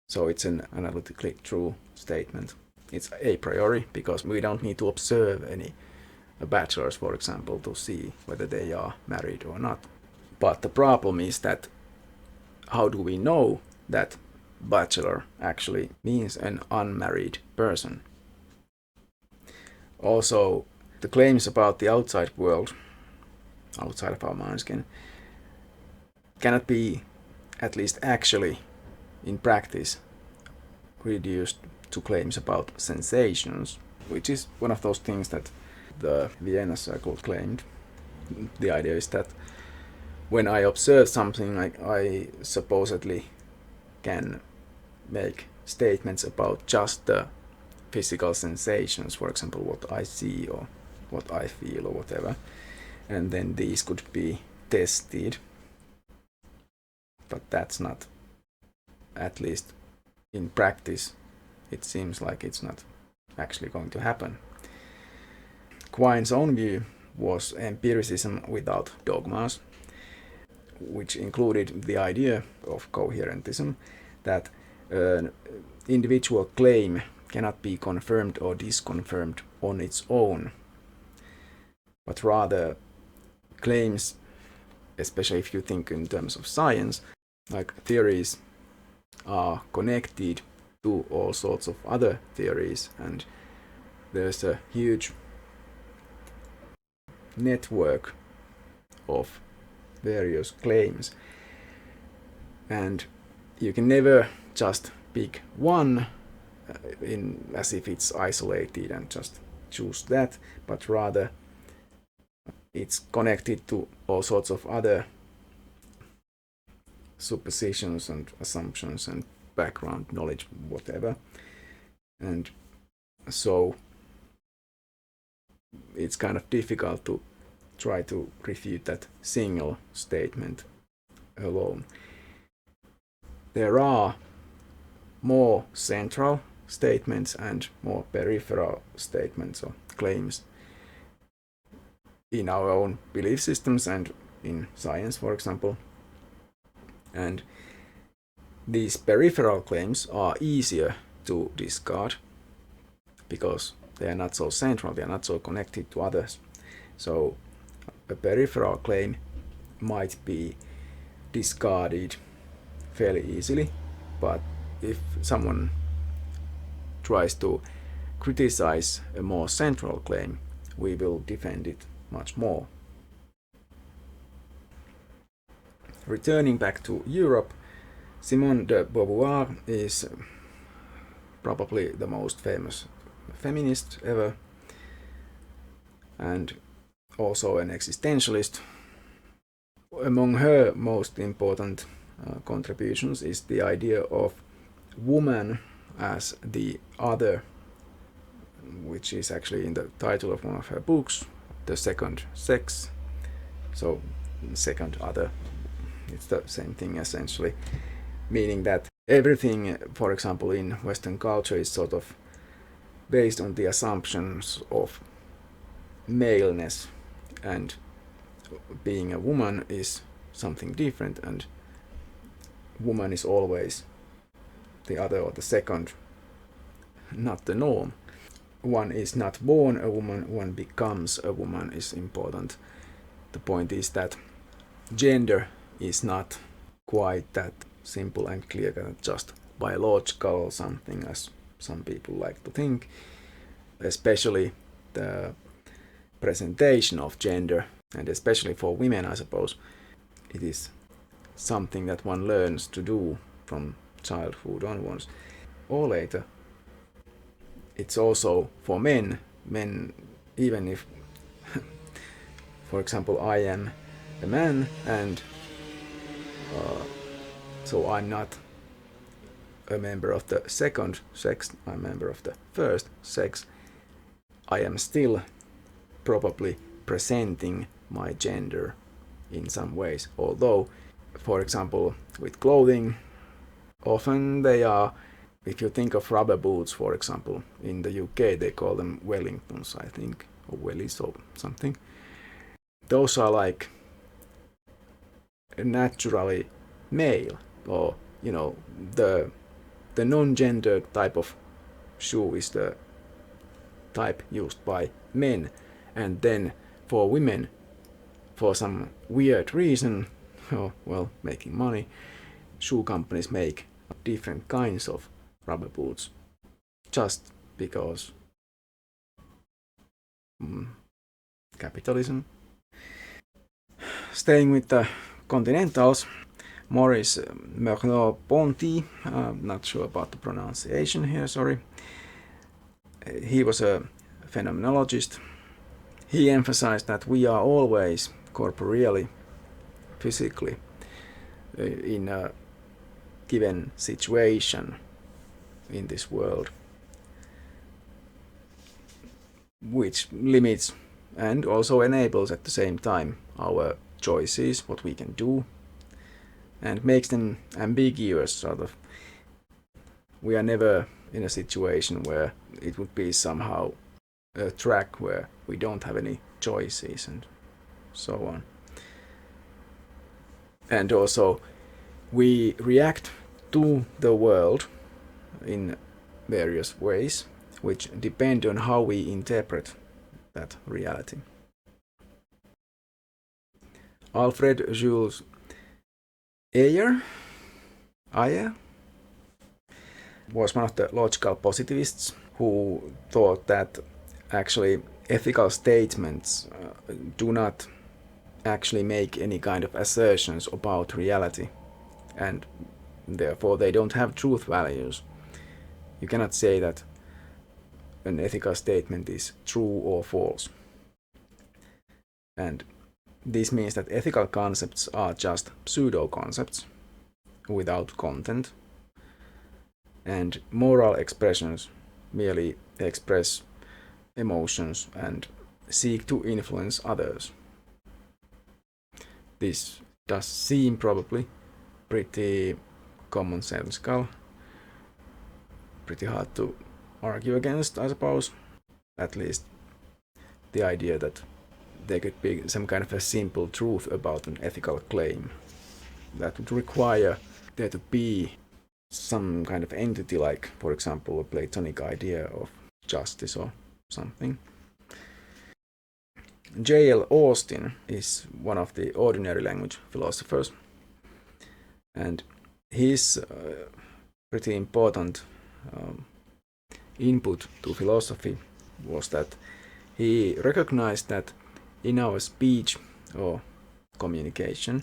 So it's an analytically true statement. It's a priori because we don't need to observe any bachelors, for example, to see whether they are married or not. But the problem is that how do we know that bachelor actually means an unmarried person? Also, the claims about the outside world, outside of our minds, cannot be, at least actually, in practice, reduced to claims about sensations, which is one of those things that the Vienna Circle claimed. The idea is that when I observe something, I supposedly can make statements about just the physical sensations, for example, what I see or what I feel or whatever, and then these could be tested. But that's not, at least in practice, it seems like it's not actually going to happen. Quine's own view was empiricism without dogmas, which included the idea of coherentism, that an individual claim cannot be confirmed or disconfirmed on its own, but rather claims, especially if you think in terms of science, like theories are connected to all sorts of other theories, and there's a huge network of various claims, and you can never just pick one as if it's isolated and just choose that, but rather it's connected to all sorts of other suppositions and assumptions and background knowledge, whatever. And so it's kind of difficult to try to refute that single statement alone. There are more central statements and more peripheral statements or claims in our own belief systems and in science, for example. And these peripheral claims are easier to discard because they are not so central, they are not so connected to others. So a peripheral claim might be discarded fairly easily, but if someone tries to criticize a more central claim, we will defend it much more. Returning back to Europe, Simone de Beauvoir is probably the most famous feminist ever, and also an existentialist. Among her most important contributions is the idea of woman as the other, which is actually in the title of one of her books, The Second Sex. So, second other, it's the same thing essentially, meaning that everything, for example, in Western culture is sort of based on the assumptions of maleness, and being a woman is something different, and woman is always the other or the second, not the norm. One is not born a woman, one becomes a woman is important. The point is that gender is not quite that simple and clear, just biological or something, as some people like to think. Especially the presentation of gender, and especially for women, I suppose, it is something that one learns to do from childhood onwards or later. It's also for men, even if, for example, I am a man, and so I'm not a member of the second sex, I'm a member of the first sex, I am still probably presenting my gender in some ways, although, for example, with clothing, often they are, if you think of rubber boots, for example, in the UK they call them Wellingtons, I think, or wellies or something. Those are like naturally male, or, the the non-gendered type of shoe is the type used by men, and then for women, for some weird reason, making money, shoe companies make different kinds of rubber boots just because capitalism. Staying with the Continentals, Maurice Merleau-Ponty, not sure about the pronunciation here, sorry. He was a phenomenologist. He emphasized that we are always corporeally, physically, in a given situation in this world, which limits and also enables at the same time our choices, what we can do, and makes them ambiguous, sort of. We are never in a situation where it would be somehow a track where we don't have any choices and so on. And also we react to the world in various ways, which depend on how we interpret that reality. Alfred Jules Ayer was one of the logical positivists who thought that actually ethical statements do not actually make any kind of assertions about reality, and therefore they don't have truth values. You cannot say that an ethical statement is true or false. And this means that ethical concepts are just pseudo-concepts without content, and moral expressions merely express emotions and seek to influence others. This does seem probably pretty commonsensical, pretty hard to argue against, I suppose. At least the idea that there could be some kind of a simple truth about an ethical claim. That would require there to be some kind of entity, like, for example, a Platonic idea of justice or something. J.L. Austin is one of the ordinary language philosophers, and his pretty important input to philosophy was that he recognized that in our speech or communication,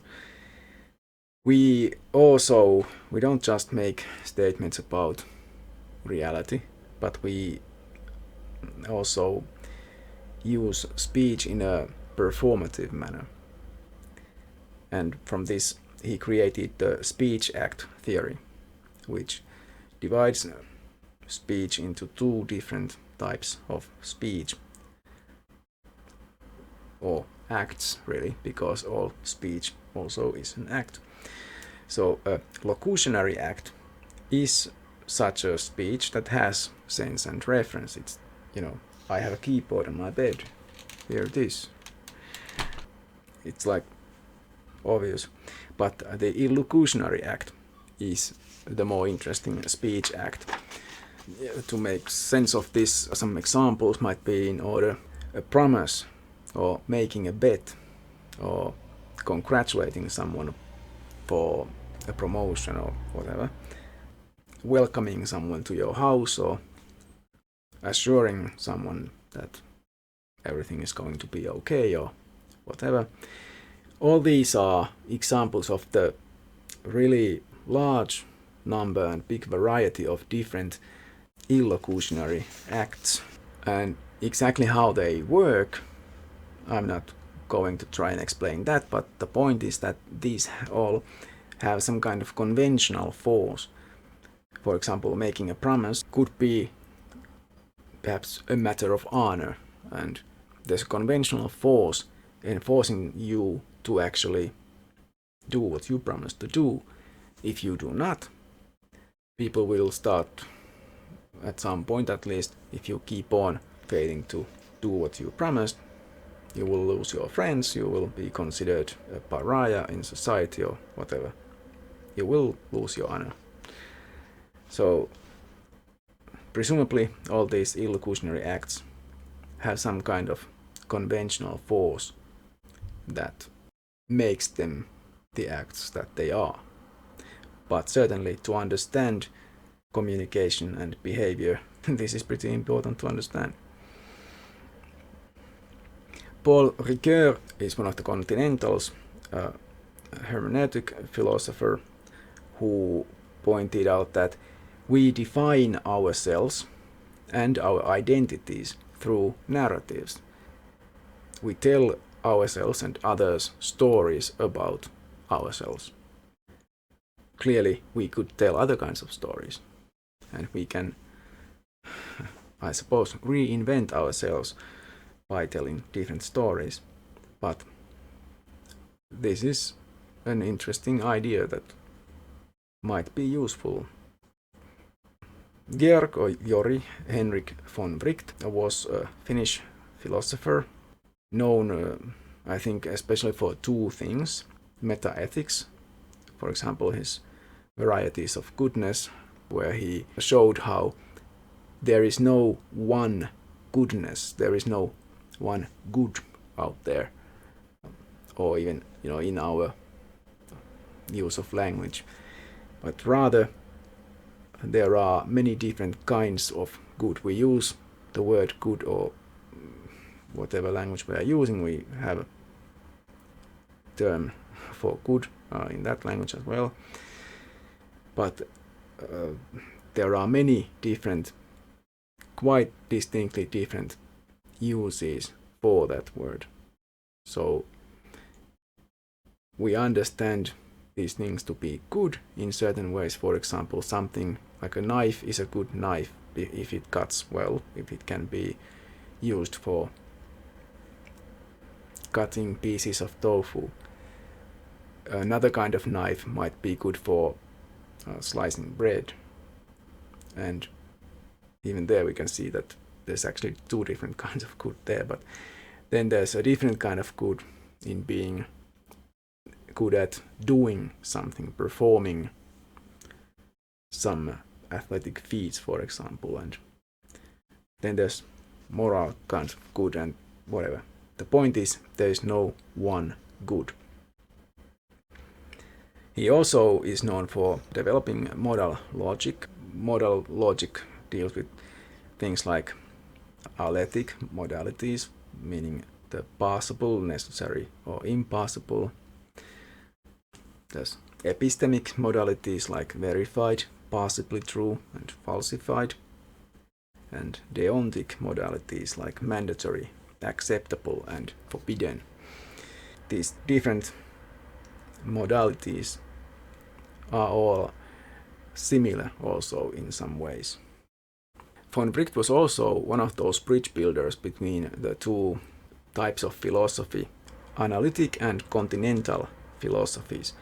we don't just make statements about reality, but we also use speech in a performative manner. And from this he created the speech act theory, which divides speech into two different types of speech, or acts really, because all speech also is an act. So a locutionary act is such a speech that has sense and reference. It's, I have a keyboard on my bed. Here it is. It's like obvious. But the illocutionary act is the more interesting speech act. To make sense of this, some examples might be in order: a promise, or making a bet, or congratulating someone for a promotion or whatever, welcoming someone to your house, or assuring someone that everything is going to be okay, or whatever. All these are examples of the really large number and big variety of different illocutionary acts. And exactly how they work, I'm not going to try and explain that, but the point is that these all have some kind of conventional force. For example, making a promise could be perhaps a matter of honor, and there's a conventional force enforcing you to actually do what you promised to do. If you do not, people will start, at some point at least, if you keep on failing to do what you promised, you will lose your friends, you will be considered a pariah in society or whatever. You will lose your honor. So presumably all these illocutionary acts have some kind of conventional force that makes them the acts that they are. But certainly to understand communication and behavior, this is pretty important to understand. Paul Ricoeur is one of the Continentals, a hermeneutic philosopher, who pointed out that we define ourselves and our identities through narratives. We tell ourselves and others stories about ourselves. Clearly, we could tell other kinds of stories, and we can, I suppose, reinvent ourselves by telling different stories. But this is an interesting idea that might be useful. Georg or Jori Henrik von Wright was a Finnish philosopher known, I think, especially for two things: metaethics, for example, his Varieties of Goodness, where he showed how there is no one goodness, there is no one good out there, or even in our use of language, but rather there are many different kinds of good. We use the word good, or whatever language we are using, we have a term for good in that language as well. But there are many different, quite distinctly different uses for that word. So we understand these things to be good in certain ways. For example, something like a knife is a good knife if it cuts well, if it can be used for cutting pieces of tofu. Another kind of knife might be good for slicing bread. And even there we can see that there's actually two different kinds of good there. But then there's a different kind of good in being good at doing something, performing some athletic feats, for example. And then there's moral kinds of good and whatever. The point is, there is no one good. He also is known for developing modal logic. Modal logic deals with things like alethic modalities, meaning the possible, necessary, or impossible. There's epistemic modalities like verified, possibly true, and falsified. And deontic modalities like mandatory, acceptable, and forbidden. These different modalities are all similar also in some ways. Von Wright was also one of those bridge builders between the two types of philosophy, analytic and continental philosophies.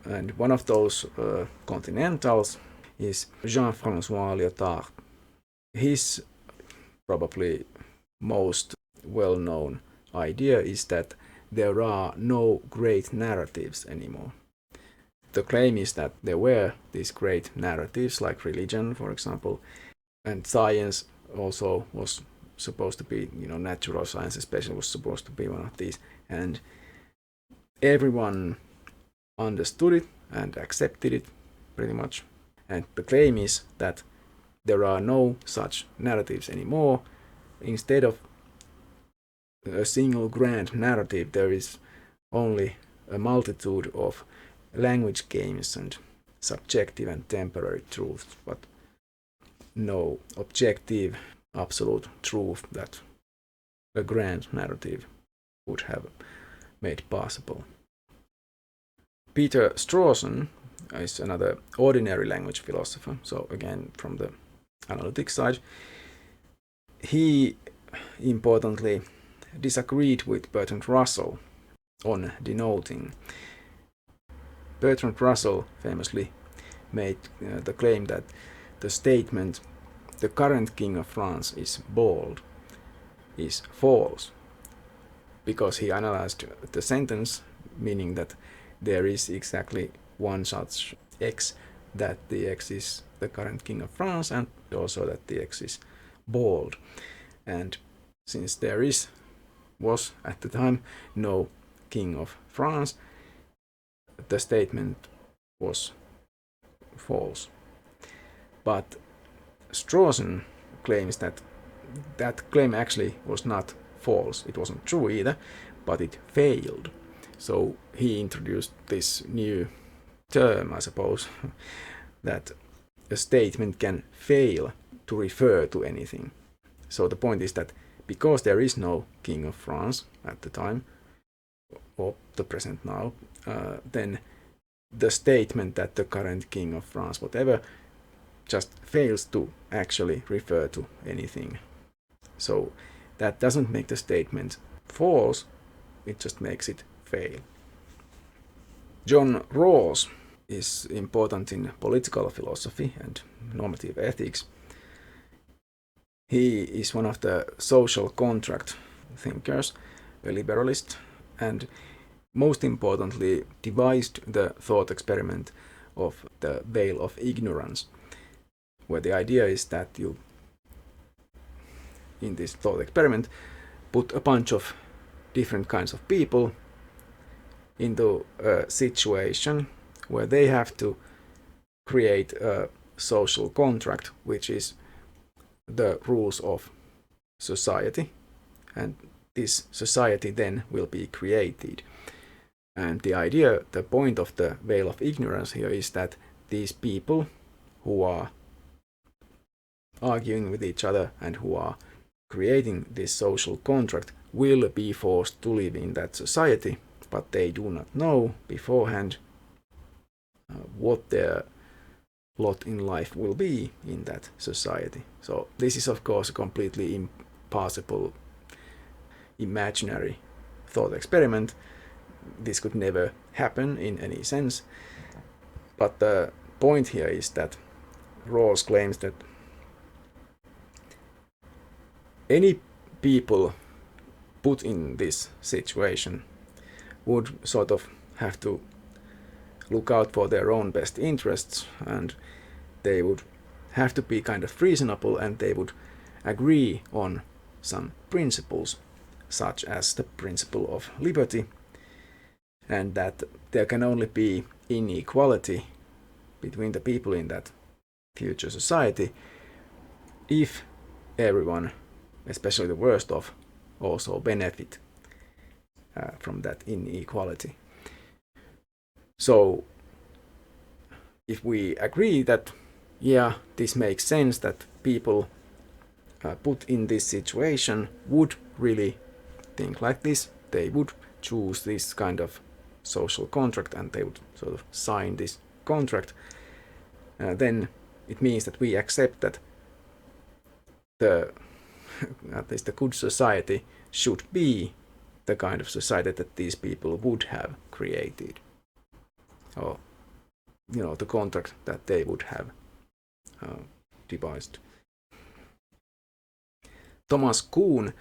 And one of those continentals is Jean-François Lyotard. His probably most well-known idea is that there are no great narratives anymore. The claim is that there were these great narratives, like religion, for example, and science also was supposed to be, natural science especially was supposed to be one of these, and everyone understood it and accepted it pretty much. And the claim is that there are no such narratives anymore. Instead of a single grand narrative, there is only a multitude of language games and subjective and temporary truths, but no objective, absolute truth that a grand narrative would have made possible. Peter Strawson is another ordinary language philosopher, so again from the analytic side. He importantly disagreed with Bertrand Russell on denoting. Bertrand Russell famously made the claim that the statement, "the current king of France is bald," is false, because he analyzed the sentence, meaning that there is exactly one such X, that the X is the current king of France, and also that the X is bald. And since there was at the time no king of France, the statement was false. But Strawson claims that that claim actually was not false. It wasn't true either, but it failed. So he introduced this new term, I suppose, that a statement can fail to refer to anything. So the point is that because there is no king of France at the time, or the present now, then the statement that the current king of France, whatever, just fails to actually refer to anything. So that doesn't make the statement false, it just makes it fail. John Rawls is important in political philosophy and normative ethics. He is one of the social contract thinkers, a liberalist, and most importantly devised the thought experiment of the veil of ignorance, where the idea is that you, in this thought experiment, put a bunch of different kinds of people into a situation where they have to create a social contract, which is the rules of society, and this society then will be created. And the idea, the point of the veil of ignorance here is that these people who are arguing with each other and who are creating this social contract will be forced to live in that society, but they do not know beforehand what their lot in life will be in that society. So this is of course a completely impossible imaginary thought experiment. This could never happen in any sense. But the point here is that Rawls claims that any people put in this situation would sort of have to look out for their own best interests, and they would have to be kind of reasonable, and they would agree on some principles, such as the principle of liberty, and that there can only be inequality between the people in that future society if everyone, especially the worst off, also benefit from that inequality. So if we agree that, yeah, this makes sense, that people put in this situation would really think like this, they would choose this kind of social contract and they would sort of sign this contract, then it means that we accept that at least the good society should be the kind of society that these people would have created, or the contract that they would have devised. Thomas Kuhn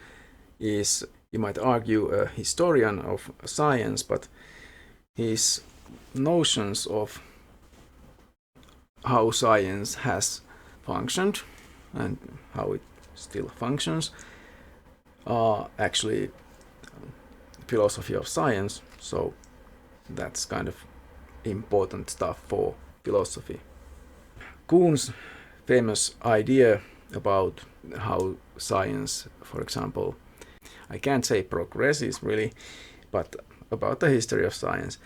is, you might argue, a historian of science, but his notions of how science has functioned and how it still functions are actually philosophy of science, so that's kind of important stuff for philosophy. Kuhn's famous idea about how science, for example, I can't say progresses really, but about the history of science,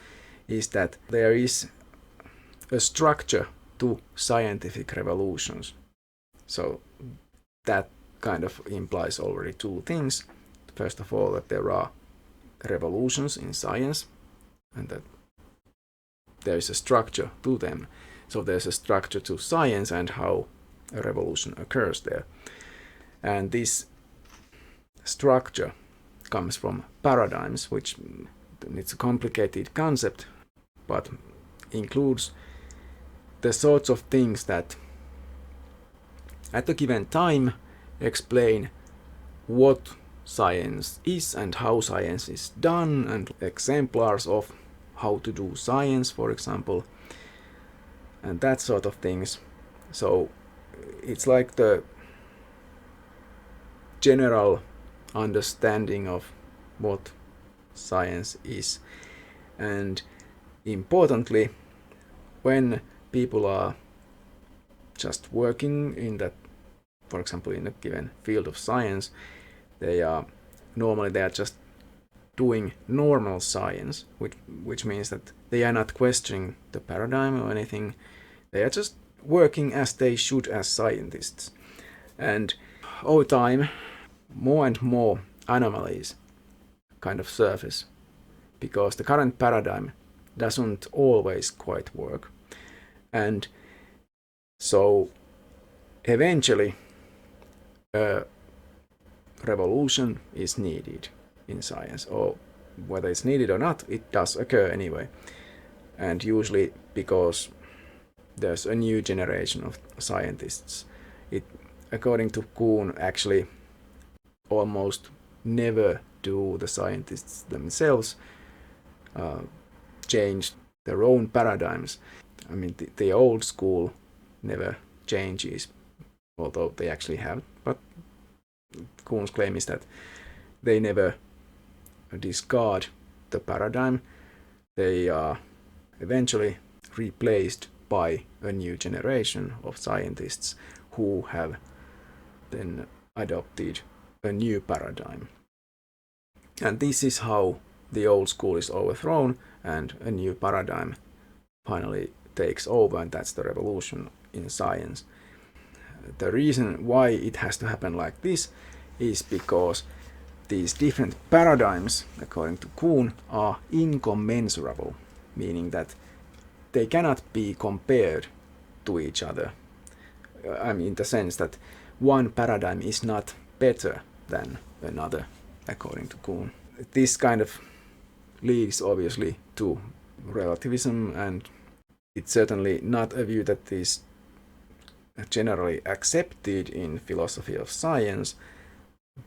is that there is a structure to scientific revolutions. So that kind of implies already two things. First of all, that there are revolutions in science and that there is a structure to them. So there's a structure to science and how a revolution occurs there. And this structure comes from paradigms, which it's a complicated concept, but includes the sorts of things that at a given time explain what science is and how science is done, and exemplars of how to do science, for example. and that sort of things. So it's like the general understanding of what science is. And importantly, when people are just working in that, for example, in a given field of science, they are just doing normal science, which means that they are not questioning the paradigm or anything. They are just working as they should as scientists. And over time, more and more anomalies kind of surface, because the current paradigm doesn't always quite work. And so eventually a revolution is needed in science, or whether it's needed or not, it does occur anyway. And usually because there's a new generation of scientists. It, according to Kuhn, actually almost never do the scientists themselves change their own paradigms. I mean, the old school never changes, although they actually have. But Kuhn's claim is that they never discard the paradigm. They are eventually replaced by a new generation of scientists who have then adopted a new paradigm. And this is how the old school is overthrown and a new paradigm finally takes over, and that's the revolution in science. The reason why it has to happen like this is because these different paradigms, according to Kuhn, are incommensurable, meaning that they cannot be compared to each other. I mean, in the sense that one paradigm is not better than another, according to Kuhn. This kind of leads obviously to relativism, and it's certainly not a view that is generally accepted in philosophy of science,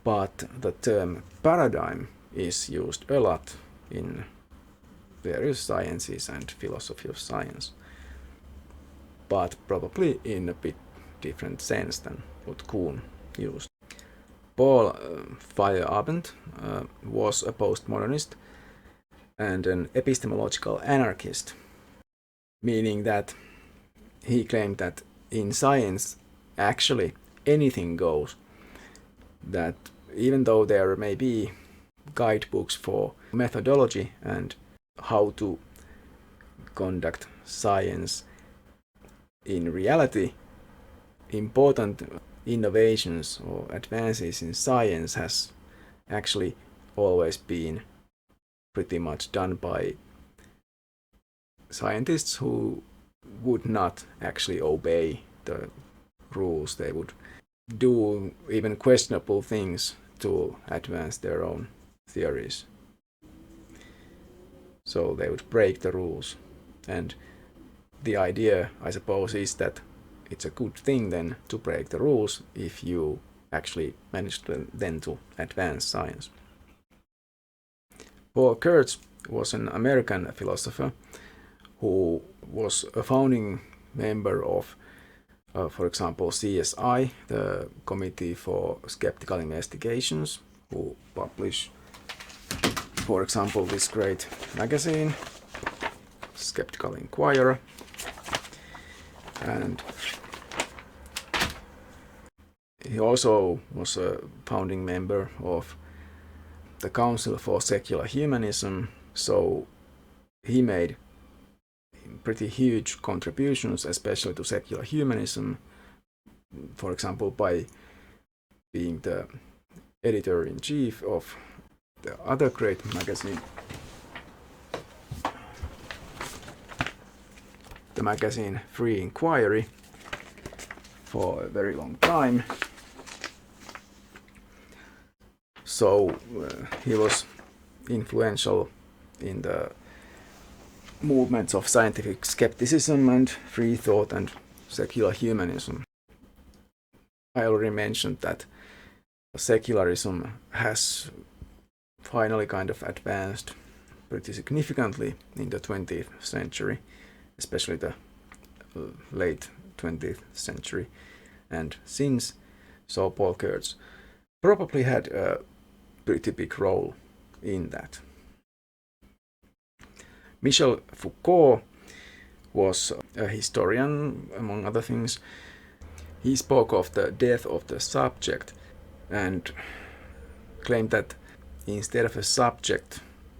but the term paradigm is used a lot in various sciences and philosophy of science, but probably in a bit different sense than what Kuhn used. Paul Feyerabend was a postmodernist and an epistemological anarchist, meaning that he claimed that in science actually anything goes, that even though there may be guidebooks for methodology and how to conduct science, in reality important innovations or advances in science has actually always been pretty much done by scientists who would not actually obey the rules. They would do even questionable things to advance their own theories. So they would break the rules. And the idea, I suppose, is that it's a good thing then to break the rules if you actually manage then to advance science. Paul Kurtz was an American philosopher who was a founding member of, for example, CSI, the Committee for Skeptical Investigations, who publish, for example, this great magazine, Skeptical Inquirer. And he also was a founding member of the Council for Secular Humanism, so he made pretty huge contributions, especially to secular humanism, for example, by being the editor-in-chief of the other great magazine, the magazine Free Inquiry, for a very long time. So he was influential in the movements of scientific skepticism and free thought and secular humanism. I already mentioned that secularism has finally kind of advanced pretty significantly in the 20th century, especially the late 20th century, and since, so Paul Kurtz probably had a pretty big role in that. Michel Foucault was a historian, among other things. He spoke of the death of the subject and claimed that instead of a subject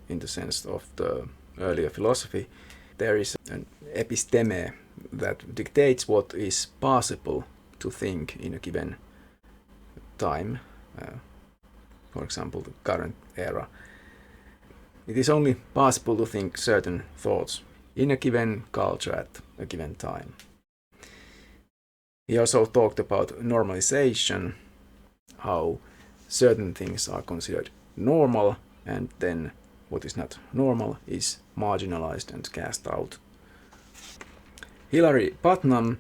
in the sense of the earlier philosophy, there is an episteme that dictates what is possible to think in a given time, for example, the current era. It is only possible to think certain thoughts in a given culture at a given time. He also talked about normalization, how certain things are considered normal, and then what is not normal is marginalized and cast out. Hilary Putnam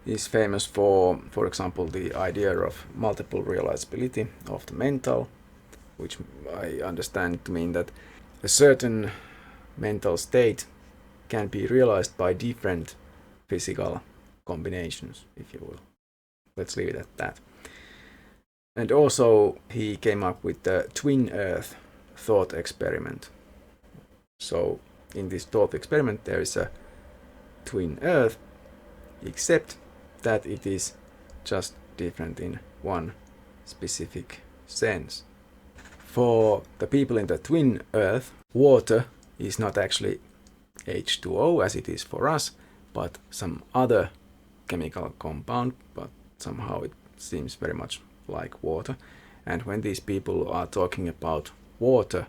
is famous for example, the idea of multiple realizability of the mental, which I understand to mean that a certain mental state can be realized by different physical combinations, if you will. Let's leave it at that. And also he came up with the twin earth thought experiment. So in this thought experiment there is a twin earth, except that it is just different in one specific sense. For the people in the twin earth, water is not actually H2O as it is for us, but some other chemical compound, but somehow it seems very much like water. And when these people are talking about water,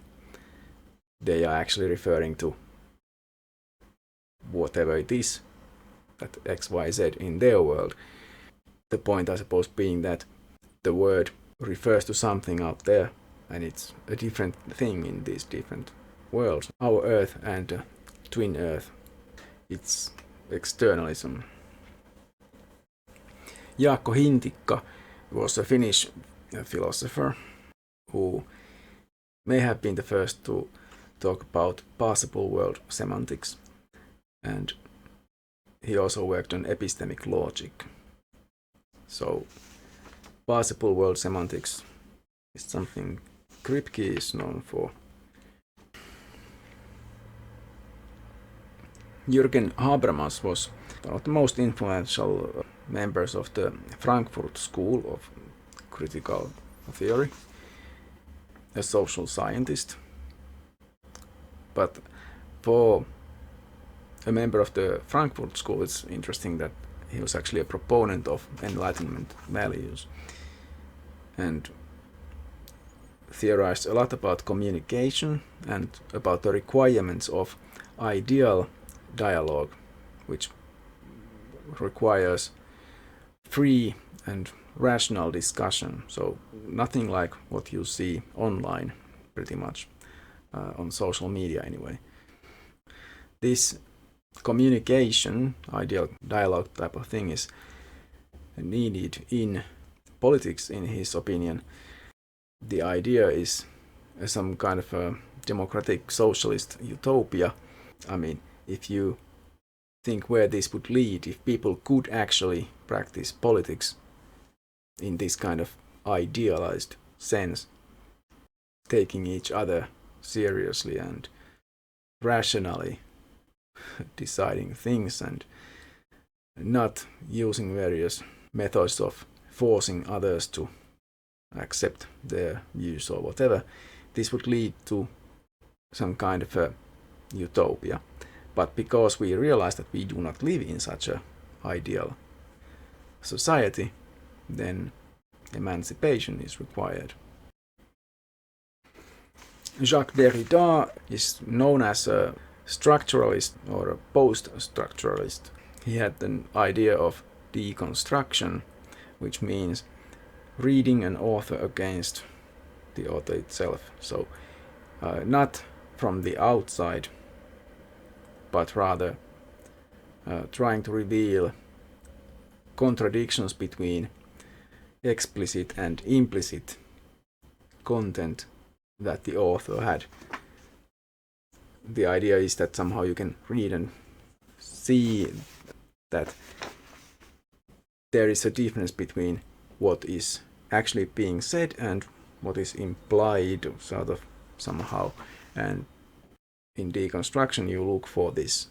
they are actually referring to whatever it is, that XYZ in their world. The point, I suppose, being that the word refers to something out there, and it's a different thing in these different worlds. Our Earth and twin Earth, it's externalism. Jaakko Hintikka was a Finnish philosopher who may have been the first to talk about possible world semantics, and he also worked on epistemic logic. So possible world semantics is something Kripke is known for. Jürgen Habermas was one of the most influential members of the Frankfurt School of Critical Theory, a social scientist. But for a member of the Frankfurt School, it's interesting that he was actually a proponent of Enlightenment values and theorized a lot about communication and about the requirements of ideal dialogue, which requires free and rational discussion. So nothing like what you see online, pretty much, on social media anyway. This communication, ideal dialogue type of thing, is needed in politics, in his opinion. The idea is some kind of a democratic socialist utopia. I mean, if you think where this would lead, if people could actually practice politics in this kind of idealized sense, taking each other seriously and rationally deciding things and not using various methods of forcing others to accept their views or whatever, this would lead to some kind of a utopia. But because we realize that we do not live in such an ideal society, then emancipation is required. Jacques Derrida is known as a structuralist or a post-structuralist. He had an idea of deconstruction, which means reading an author against the author itself. So not from the outside, but rather trying to reveal contradictions between explicit and implicit content that the author had. The idea is that somehow you can read and see that there is a difference between what is actually being said and what is implied sort of somehow. And in deconstruction you look for this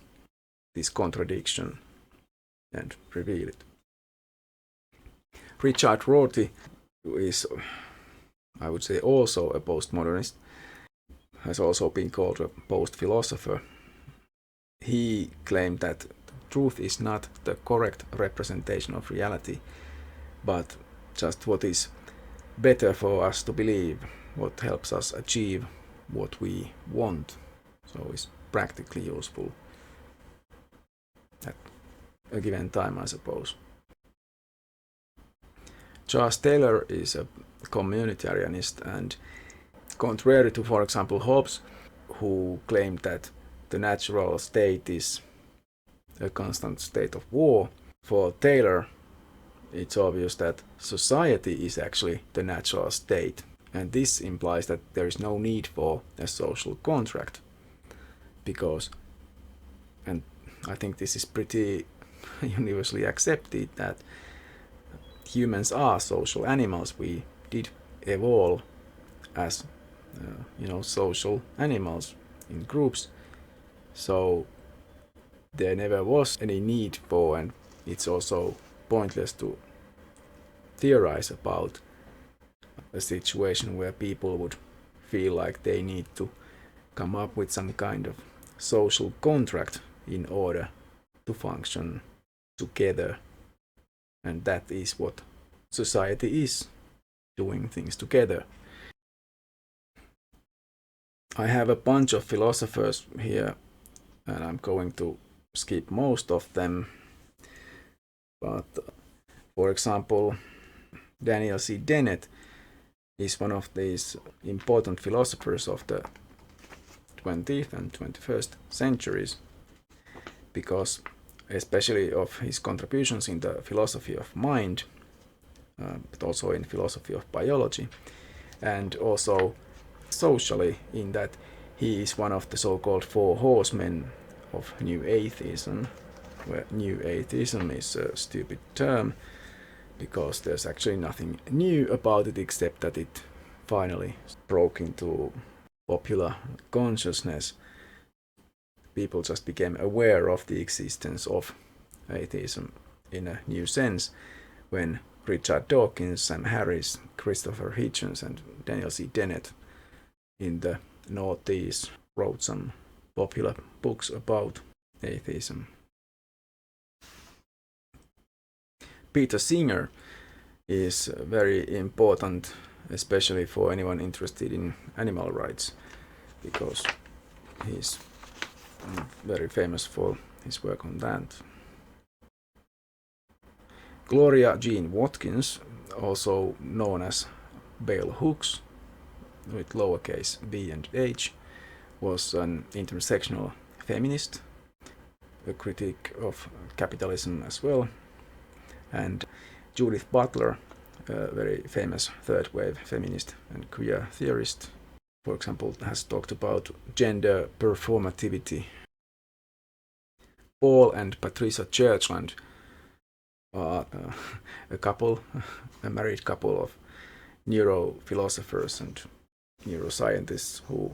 contradiction and reveal it. Richard Rorty is, I would say, also a postmodernist, has also been called a post-philosopher. He claimed that truth is not the correct representation of reality, but just what is better for us to believe, what helps us achieve what we want, so is practically useful at a given time, I suppose. Charles Taylor is a communitarianist, and contrary to, for example, Hobbes, who claimed that the natural state is a constant state of war, for Taylor it's obvious that society is actually the natural state, and this implies that there is no need for a social contract, because, and I think this is pretty universally accepted, that humans are social animals. We did evolve as social animals in groups, so there never was any need for, and it's also pointless to theorize about a situation where people would feel like they need to come up with some kind of social contract in order to function together. And that is what society is, doing things together. I have a bunch of philosophers here, and I'm going to skip most of them. But, for example, Daniel C. Dennett is one of these important philosophers of the 20th and 21st centuries, because especially of his contributions in the philosophy of mind, but also in philosophy of biology, and also socially, in that he is one of the so-called four horsemen of New Atheism, where New Atheism is a stupid term, because there's actually nothing new about it except that it finally broke into popular consciousness. People just became aware of the existence of atheism in a new sense when Richard Dawkins, Sam Harris, Christopher Hitchens, and Daniel C. Dennett in the noughties wrote some popular books about atheism. Peter Singer is very important, especially for anyone interested in animal rights, because he's very famous for his work on that. Gloria Jean Watkins, also known as Bell Hooks, with lowercase b and h, was an intersectional feminist, a critic of capitalism as well. And Judith Butler, a very famous third wave feminist and queer theorist, for example, has talked about gender performativity. Paul and Patricia Churchland are a married couple of neurophilosophers and neuroscientists who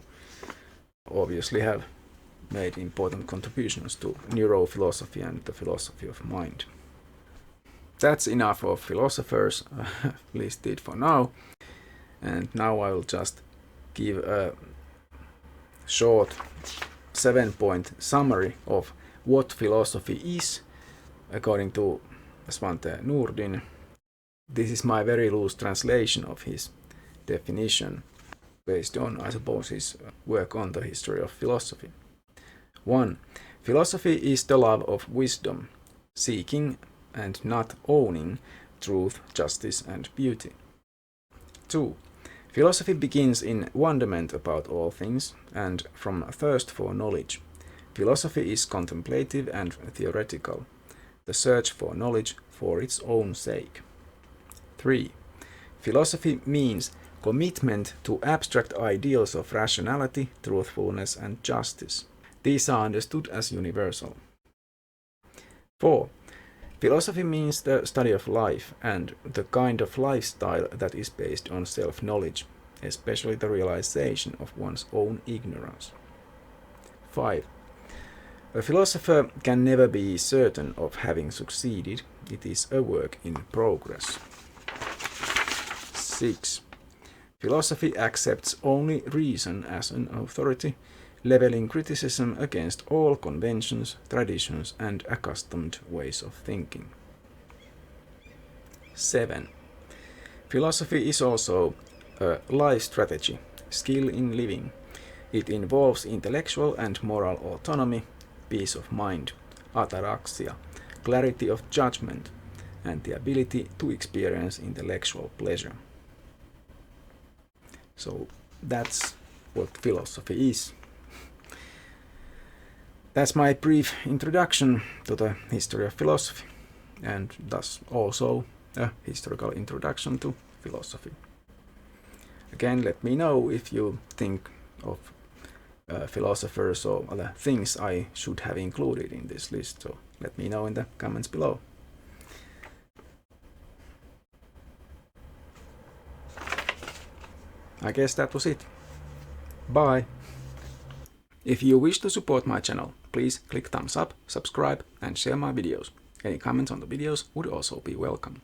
obviously have made important contributions to neurophilosophy and the philosophy of mind. That's enough of philosophers, at least it for now. And now I will just give a short 7-point summary of what philosophy is, according to Svante Nordin. This is my very loose translation of his definition, based on, I suppose, his work on the history of philosophy. 1. Philosophy is the love of wisdom, seeking and not owning truth, justice, and beauty. 2. Philosophy begins in wonderment about all things and from a thirst for knowledge. Philosophy is contemplative and theoretical, the search for knowledge for its own sake. 3. Philosophy means commitment to abstract ideals of rationality, truthfulness, and justice. These are understood as universal. 4. Philosophy means the study of life and the kind of lifestyle that is based on self-knowledge, especially the realization of one's own ignorance. 5. A philosopher can never be certain of having succeeded. It is a work in progress. 6. Philosophy accepts only reason as an authority, leveling criticism against all conventions, traditions, and accustomed ways of thinking. 7. Philosophy is also a life strategy, skill in living. It involves intellectual and moral autonomy, peace of mind, ataraxia, clarity of judgment, and the ability to experience intellectual pleasure. So that's what philosophy is. That's my brief introduction to the history of philosophy, and thus also a historical introduction to philosophy. Again, let me know if you think of philosophers or other things I should have included in this list, so let me know in the comments below. I guess that was it. Bye! If you wish to support my channel, please click thumbs up, subscribe, and share my videos. Any comments on the videos would also be welcome.